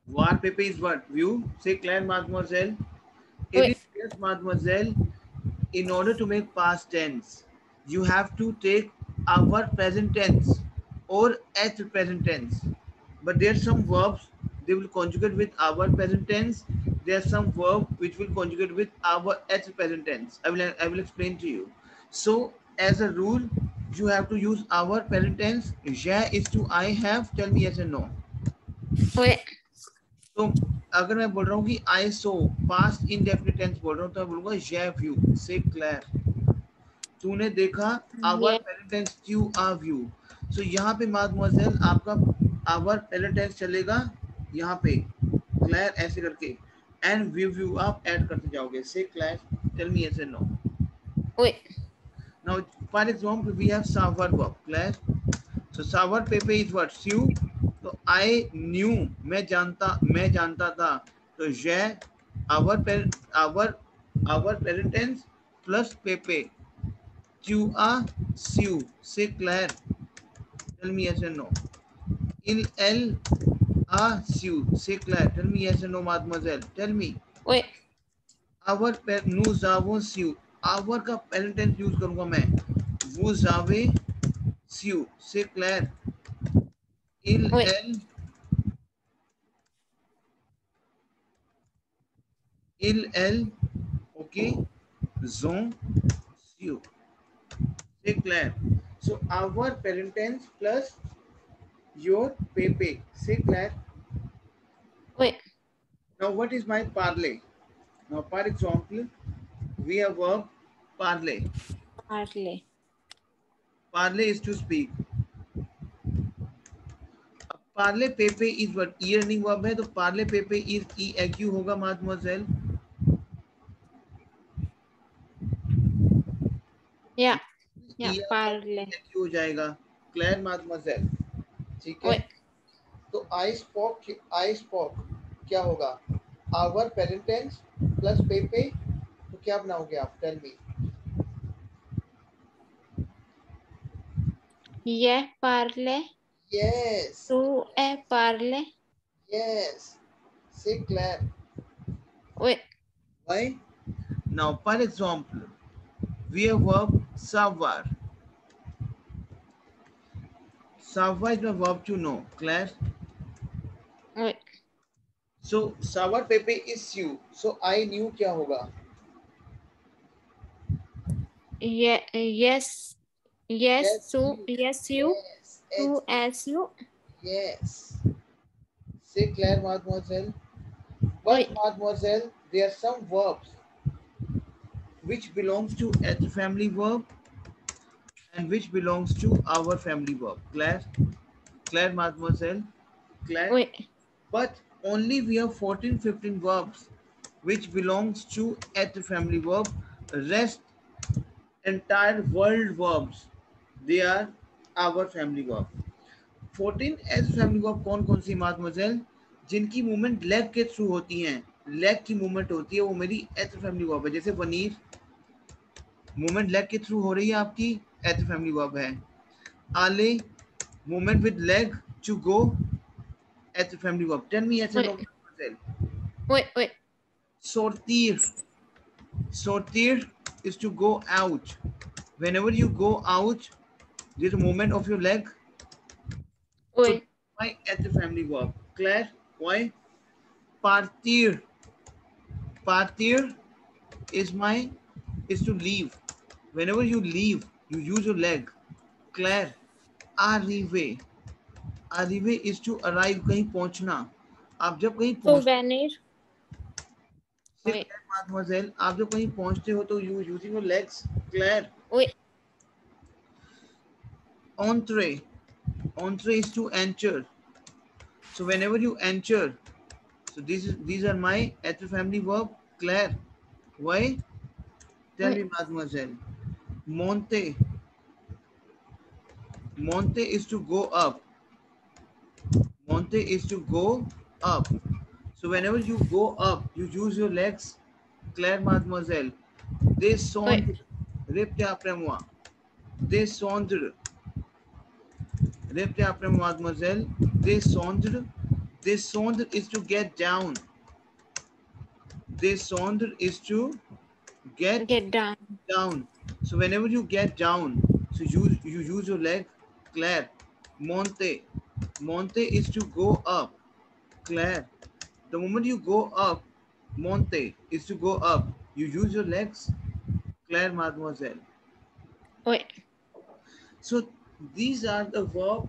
What pepe is what? View. Say Claire, mademoiselle. Oui. It is yes, mademoiselle. In order to make past tense, you have to take our present tense or at present tense. But there are some verbs, they will conjugate with our present tense. There are some verbs which will conjugate with our at present tense. I will explain to you. So as a rule, you have to use our present tense. J'ai is to I have. Tell me yes or no. Oui. तो अगर मैं बोल रहा हूँ कि I saw, past indefinite tense बोल रहा हूँ, तो मैं बोलूँगा j'ai vu. Say Claire. तूने देखा, our present tense you are view. So यहाँ पे mademoiselle आपका our present tense चलेगा यहाँ पे Claire ऐसे करके, and view आप ऐड करते जाओगे. Say Claire. Tell me yes or no. Oui. Now, for example, we have savoir verb. Class. So savoir pepe is what? Sew. So I knew. मैं जानता था. So j'ai our present tense plus pepe. Tu as sew. C'est clair. Tell me yes or no. Elle a sew. C'est clair. Tell me yes or no, mademoiselle. Tell me. Oui. nous avons sew. Our का present tense use करूँगा मैं. Vous avez sew. C'est clair. Il, Oui. elle, il, elle, okay, zon, sew. C'est clair. So our present tense plus your pepe. C'est clair. Oui. Now what is my parler? Now for example, we have verb parler. Parler. Parler is to speak. Parler pepe is what? E-earning verb है तो parler pepe is EQ होगा mademoiselle. Yeah. Yeah. Parler. EQ हो जाएगा. Claire mademoiselle. ठीक है. Oui. तो I spoke क्या होगा? Our present tense plus pepe तो क्या बनाओगे आप? Tell me. ये parler. Yes. Tu es parler. Yes. C'est clair. Oui. Why? Now, for example, we have verb savoir. Savoir is the verb to know. Claire? Oui. So, savoir pepe is you. So, I knew क्या होगा? Yes. Yes. So yes you. Yes. Tu as you. Yes. C'est clair, mademoiselle. But Oui. mademoiselle, there are some verbs which belongs to the family verb and which belongs to our family verb. Claire? Claire, mademoiselle? Claire? Oui. But only we have 14-15 verbs which belongs to the family verb. Rest entire world verbs, they are our family verb. 14 as family verb कौन सी mademoiselle? जिनकी movement leg के through होती हैं, leg की movement होती है, वो मेरी एथ फैमिली वर्ब है. जैसे वनीर मूवमेंट लेग के थ्रू हो रही है, आपकी एथ फैमिली वर्ब है. आले movement with leg to go, एथ family verb. Tell me yes or no, mademoiselle. Oui. Oui. Sortir is to go out. Whenever you go out, there's a movement of your leg. Oui. So why at the family verb? Claire, why? Partir is to leave. Whenever you leave, you use your leg. Claire, arriver is to arrive, कहीं पहुंचना. आप जब कहीं So venir. Claire, mademoiselle, आप जब कहीं पहुंचते हो तो you using your legs. Claire. Oui. Entrer is to enter. So whenever you enter, so these are my at family verb. Claire, why? Tell me, mademoiselle. Monte is to go up. Monte is to go up. So whenever you go up, you use your legs. Claire, mademoiselle. Descendre. Repte après moi. Descendre. Repte après moi, mademoiselle. Descendre. Descendre is to get down. Descendre is to get down. So whenever you get down, so you use your leg. Claire. Monte is to go up. Claire. The moment you go up, monte is to go up. You use your legs. Claire, mademoiselle. Oui. So these are the verb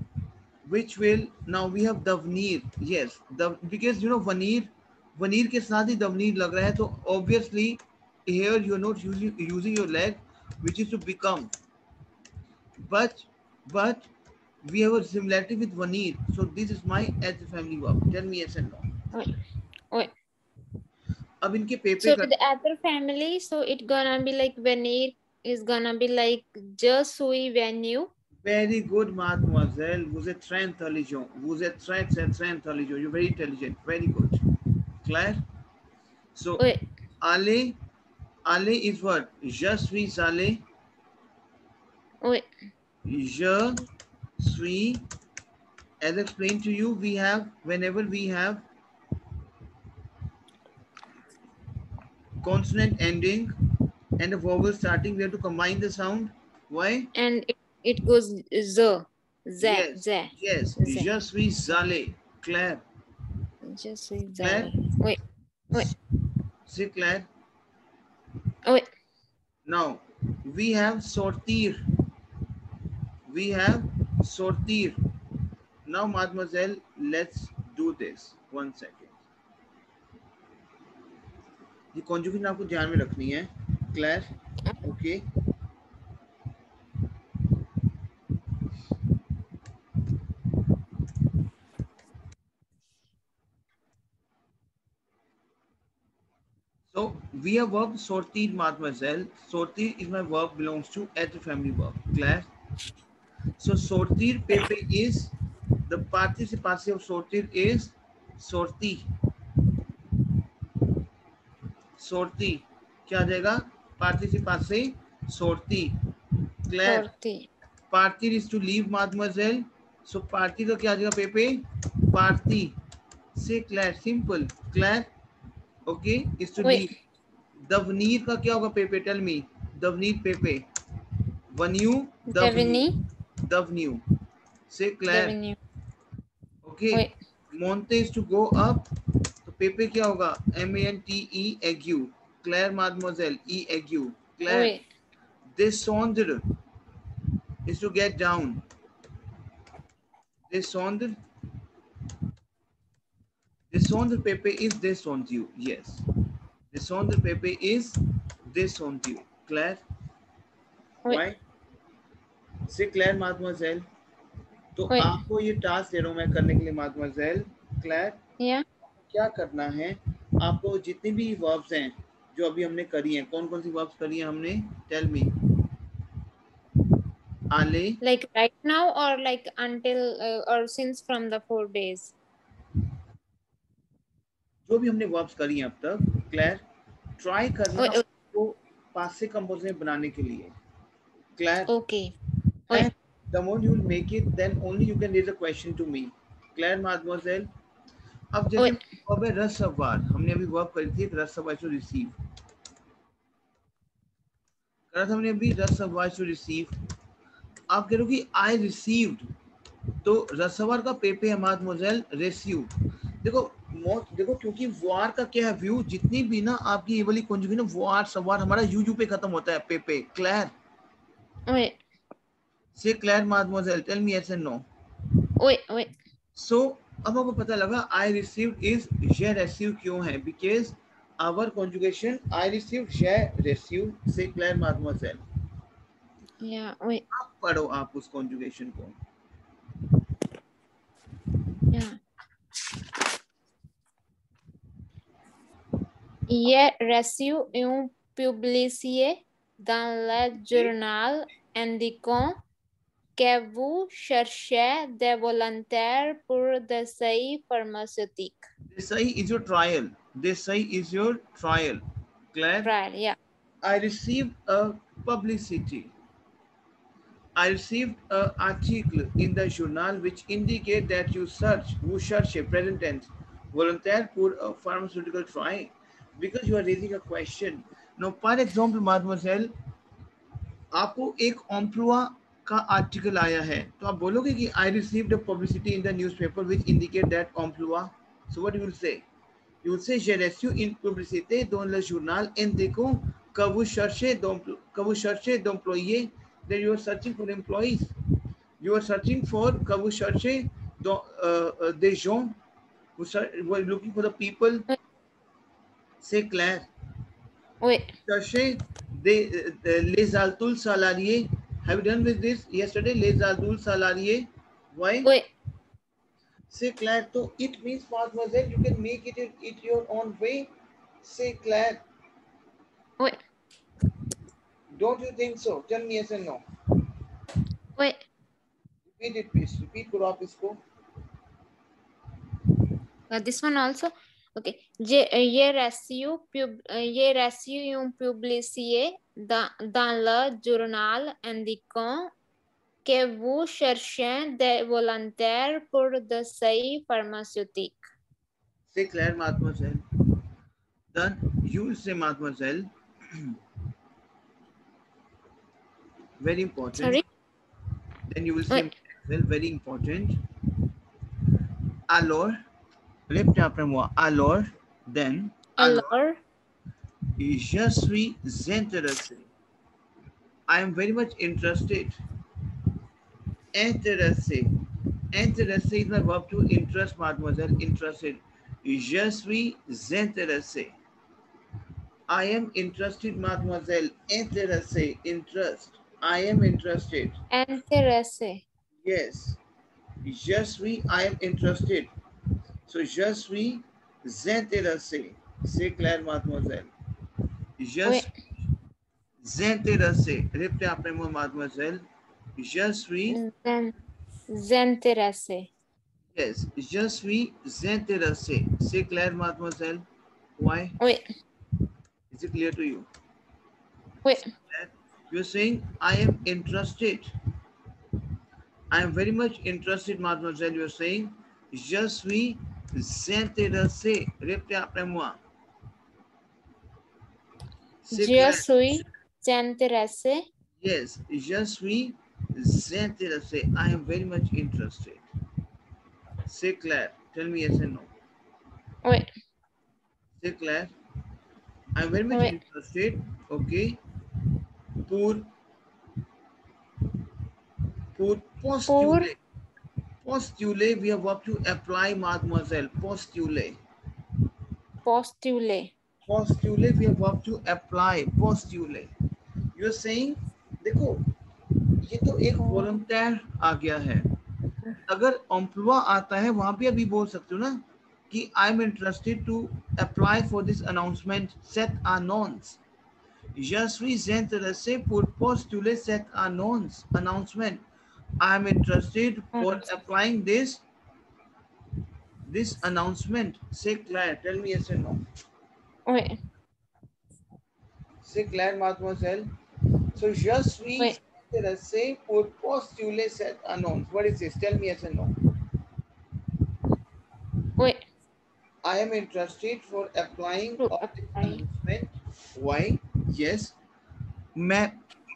which will, now we have davneer. Yes, because you know veneer के साथ ही davneer लग रहा है, तो obviously here you're not using your leg, which is to become. But we have a similarity with veneer. So this is my as a family verb. Tell me yes and no. Oui. Oui. अब इनके paper So with the other family, so it gonna be like venir is gonna be like je suis venu. Very good, mademoiselle. Vous êtes très intelligent. Vous êtes très intelligent. You're very intelligent. Very good. Claire? So, Oui. aller is what? Je suis allé. Oui. Je suis. As explained to you, we have, whenever we have consonant ending and a vowel starting, we have to combine the sound. Why? And it goes ze. Yes. Ze. Yes. Ze. Je suis allé. Claire. Je suis Claire? allé. Oui. Oui. C'est clair? Oui. Now, we have sortir. We have sortir. Now, mademoiselle, let's do this. 1 second. ये conjugation आपको ध्यान में रखनी है. Claire? Okay. So, we have verb sortir, mademoiselle. Sortir is my verb, belongs to être family verb. Claire? So, sortir pepe is, the participative of sortir is sorti. Sorti. क्या आ जाएगा? Participative sorti. Claire? Sorti. Partir is to leave, mademoiselle. So, party का क्या आ जाएगा पेपे? Party. Say Claire. Simple. Claire? Okay? Is to Oui. leave. दवनीर का क्या होगा पेपे? Tell me. दवनीर पेपे. Venu. Devenu. Dovenu. Say Claire. Devenu. Okay. Oui. Monte is to go up. तो पेपे क्या होगा? MANTE ague. Claire, mademoiselle. E ague. Claire. Oui. Descendre is to get down. Descendre. Descendre pepe is descendu. Yes. Descendre pepe is descendu. Claire? Oui. Why? Say Claire, mademoiselle. तो Oui. आपको ये task दे रहा हूँ मैं करने के लिए, mademoiselle. Claire? Yeah. क्या करना है? आपको जितनी भी वर्ब्स हैं जो अभी हमने करी हैं, कौन कौन सी वर्ब्स करी हैं हमने? Tell me. आले. Like right now or like until or since from the 4 days? जो भी हमने वर्ब्स करी हैं अब तक, क्लैर, ट्राई करना Okay. उसको पासिव कंपोजिशन बनाने के लिए. Claire, Okay. and the more you will make it, then only you can raise a question to me. Claire, mademoiselle. अब जैसे वर्ब है रसवार, हमने अभी वर्ब करी थी रसवार टू रिसीव. करा था हमने अभी रसवार टू रिसीव. आप कह रहे हो कि आई रिसीव्ड, तो रसवार का पेपे है mademoiselle, रिसीव. देखो क्योंकि वार का क्या है व्यू, जितनी भी ना आपकी ये वाली कॉन्जुगेशन वार सवार हमारा यू पे खत्म होता है पेपे. क्लैर? Oui. से क्लैर, mademoiselle, tell me yes and no. Oui. Oui. So अब आपको पता लगा आई रिसीव्ड इज जे रिसीव क्यों है, because our conjugation I received जे रिसीव. से क्लैर, mademoiselle. Yeah. Oui. आप पढ़ो आप उस कॉन्जुगेशन को. Yeah. Hier reçu un publicier dans le journal indiquant que vous cherchez des volontaires pour des essais pharmaceutiques. Desai is your trial. Desai is your trial. Claire? Right, yeah. I received a publicity. I received an article in the journal which indicate that you cherche, present tense, volunteer for a pharmaceutical trial, because you are raising a question. Now, for example, mademoiselle, आपको एक employ का article आया है, तो आप बोलोगे कि I received a publicity in the newspaper which indicate that emploi. So what you will say? You will say j'ai reçu une publicité dans le journal indiquant que vous cherchez d'employés. Then you are searching for employees. You are searching for que vous cherchez des gens. You are looking for the people. C'est clair. Oui. Cherchez les adultes salariés. Have you done with this yesterday? Les adultes salariés. Why? Oui. C'est clair. So it means, mademoiselle, you can make it your own way. C'est clair. Oui. Don't you think so? Tell me yes and no. Wait. Repeat it, please. Repeat करो आप इसको. This one also. Okay. ये reçu un publicier dans le journal indiquant que vous cherchez des volontaires pour des essais pharmaceutiques. C'est clair, mademoiselle. Then you will say, mademoiselle. Very important. Sorry? Then you will say, mademoiselle, very important. Alors, répétez après moi. Alors, then. Alors. Je suis intéressé. I am very much interested. Intéressé. Intéressé is the verb to interest, mademoiselle. Interested. Je suis intéressé. I am interested, mademoiselle. Intéressé. Interest. I am interested. Intéressé. Yes. Je suis, I am interested. So, je suis intéressé. C'est clair, mademoiselle. Je suis intéressé. Répétez après moi, mademoiselle. Je suis intéressé. Yes, je suis intéressé. C'est clair, mademoiselle? Why? Oui. Is it clear to you? Oui. You're saying, I am interested. I am very much interested, mademoiselle. You're saying, je suis intéressé. Répétez après moi. Je suis intéressé. Yes, je suis intéressé. I am very much interested. C'est clair. Tell me yes and no. Oui. C'est clair. I am very much interested. Okay. Pour postuler. Postuler, we have verb to apply, mademoiselle. Postuler. Postuler. Postuler, we have verb to apply. Postuler. You're saying, देखो, ये तो एक volunteer आ गया है. अगर employee आता है, वहाँ भी अभी बोल सकते हो ना कि I'm interested to apply for this announcement. Cette annonce. Je suis intéressé pour postuler cette announcement. I'm interested for applying this announcement. C'est clair. Tell me yes or no. Oui. C'est clair, mademoiselle. So, je suis intéressé pour postuler cette annonce. What is this? Tell me yes or no. Oui. I am interested for applying of this announcement. Why? Yes. मैं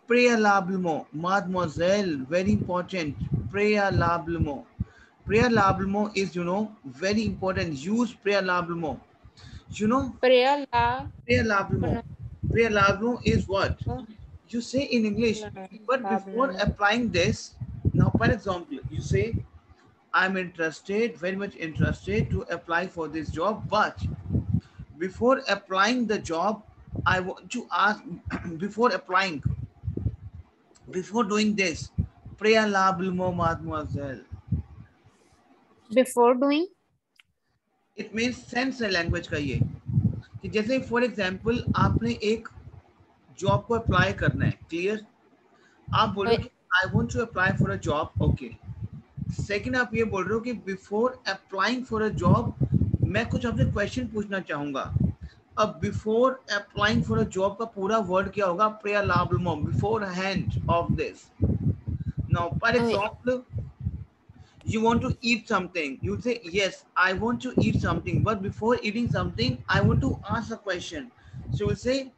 préalablement, mademoiselle, very important. Préalablement. Préalablement is, you know, very important. Use préalablement. You know, préalablement. Préalablement is what? You say in English, but before applying this, now, for example, you say, I'm interested, very much interested to apply for this job, but before applying the job, I want to ask, before doing this, préalablement, mademoiselle. Before doing? It means sense है language का ये कि जैसे for example आपने एक job को apply करना है, clear? आप बोल रहे हो कि I want to apply for a job, okay. Second आप ये बोल रहे हो कि before applying for a job मैं कुछ आपसे क्वेश्चन पूछना चाहूंगा. अब before applying for a job का पूरा वर्ड क्या होगा? प्रेअलाबlement, beforehand of this. Now, for example, you want to eat something. You say, yes, I want to eat something. But before eating something, I want to ask a question. So you say,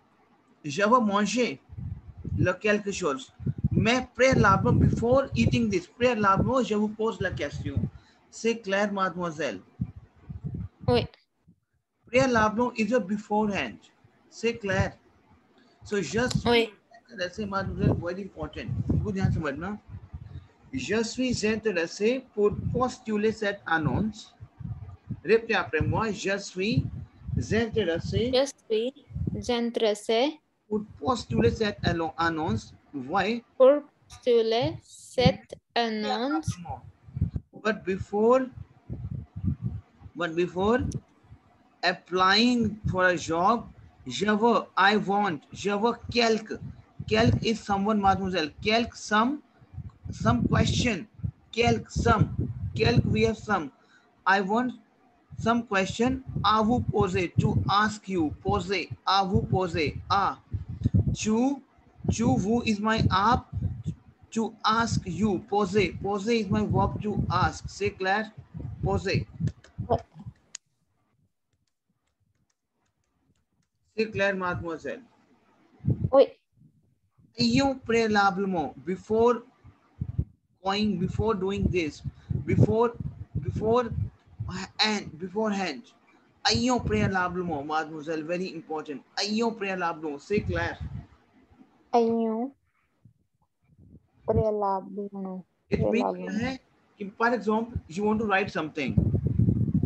je veux manger quelque chose. Mais préalablement, before eating this, préalablement, je vous pose la question. C'est clair, mademoiselle? Oui. Préalablement is a beforehand. C'est clair. So just intéressé, mademoiselle, very important. Vous ध्यान समझना. Je suis intéressé pour postuler cette annonce. Répétez après moi. Je suis intéressé. Je suis intéressé pour postuler cette annonce. Why? Pour postuler cette annonce. But before applying for a job, je veux, I want, je veux quelque. Calc is someone, mademoiselle. Calc some question. Calc some. Calc we have some. I want some question. À vous poser, to ask you. Poser. À vous poser. À. To vous is my आप. To ask you. Poser. Poser is my verb to ask. Say Claire. Poser. Say Claire, mademoiselle. Oui. Ayons préalablement, before doing this, beforehand, ayons préalablement, mademoiselle, very important. Ayons préalablement, say Claire. Ayons préalablement. It means क्या है कि, for example, you want to write something.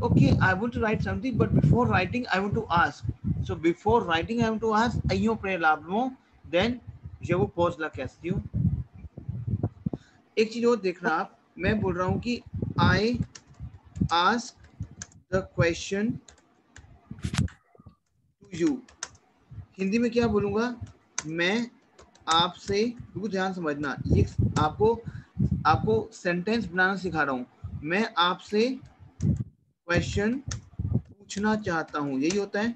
Okay, I want to write something, but before writing, I want to ask. So before writing, I want to ask. ayons préalablement, then je vous pose la question. एक चीज और देखना आप, मैं बोल रहा हूं कि I ask the question to you. Hindi में क्या बोलूंगा? मैं आपसे, बिल्कुल ध्यान समझना, ये आपको सेंटेंस बनाना सिखा रहा हूं. मैं आपसे क्वेश्चन पूछना चाहता हूं, यही होता है,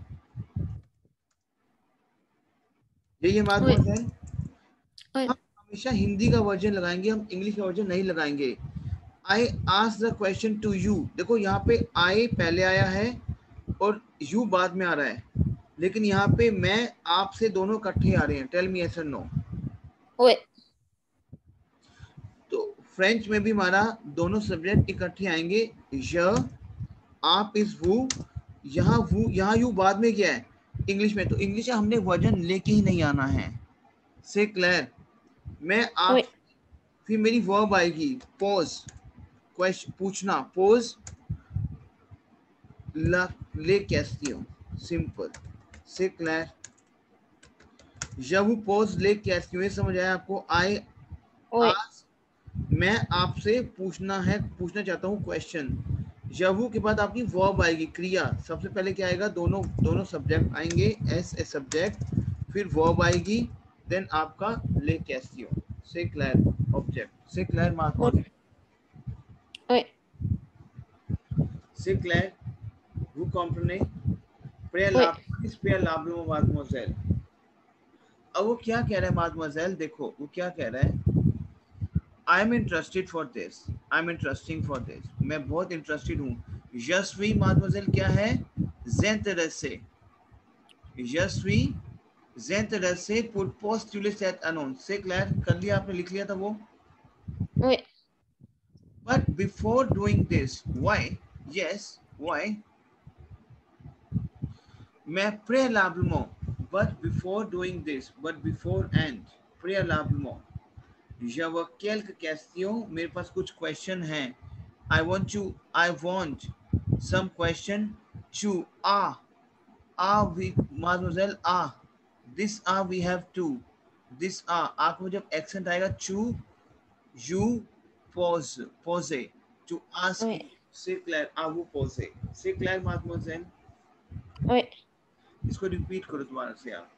यही बात होता है. हम हमेशा हिंदी का वर्जन लगाएंगे, हम इंग्लिश का वर्जन नहीं लगाएंगे. I ask the question to you. देखो यहाँ पे I पहले आया है और you बाद में आ रहा है, लेकिन यहाँ पे मैं आपसे दोनों इकट्ठे आ रहे हैं. Tell me yes or no. तो फ्रेंच में भी हमारा दोनों सब्जेक्ट इकट्ठे आएंगे. य आप इस वो, यहाँ यू बाद में क्या है इंग्लिश में. तो इंग्लिश का हमने वर्जन लेके ही नहीं आना है. से क्लियर. मैं आप, फिर मेरी वर्ब आएगी पॉज, क्वेश्चन पूछना, पोज ले क्वेश्चन, सिंपल. से क्लियर. जब पोज ले क्वेश्चन, समझ आया आपको? आई आस्क, मैं आपसे पूछना चाहता हूँ क्वेश्चन. जब के बाद आपकी वर्ब आएगी, क्रिया. सबसे पहले क्या आएगा? दोनों सब्जेक्ट आएंगे, एस ए सब्जेक्ट, फिर वर्ब आएगी, देन आपका ले क्वेश्चन. से क्लियर. ऑब्जेक्ट. से clear mark. C'est clair? Vous comprenez? Préalablement, mademoiselle. अब वो क्या कह रहा है mademoiselle? देखो वो क्या कह रहा है. I am interested for this. I am interesting for this. मैं बहुत इंटरेस्टेड हूँ. Je suis, mademoiselle, क्या है? J'intéressé. Je suis intéressé pour postuler cette annonce. C'est clair? कर लिया आपने? लिख लिया था वो? But before doing this, why? Yes, why? मैं préalablement, but before doing this, but before and, préalablement. जब quelques questions, मेरे पास कुछ question हैं. I want some question to we, mademoiselle, this we have to, this आपको जब accent आएगा to, you pose to ask. C'est clair? vous pose. C'est clair, mademoiselle? इसको repeat करो दोबारा से आप.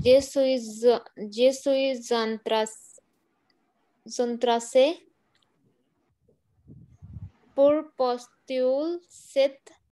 Je suis intéressé pour postuler cette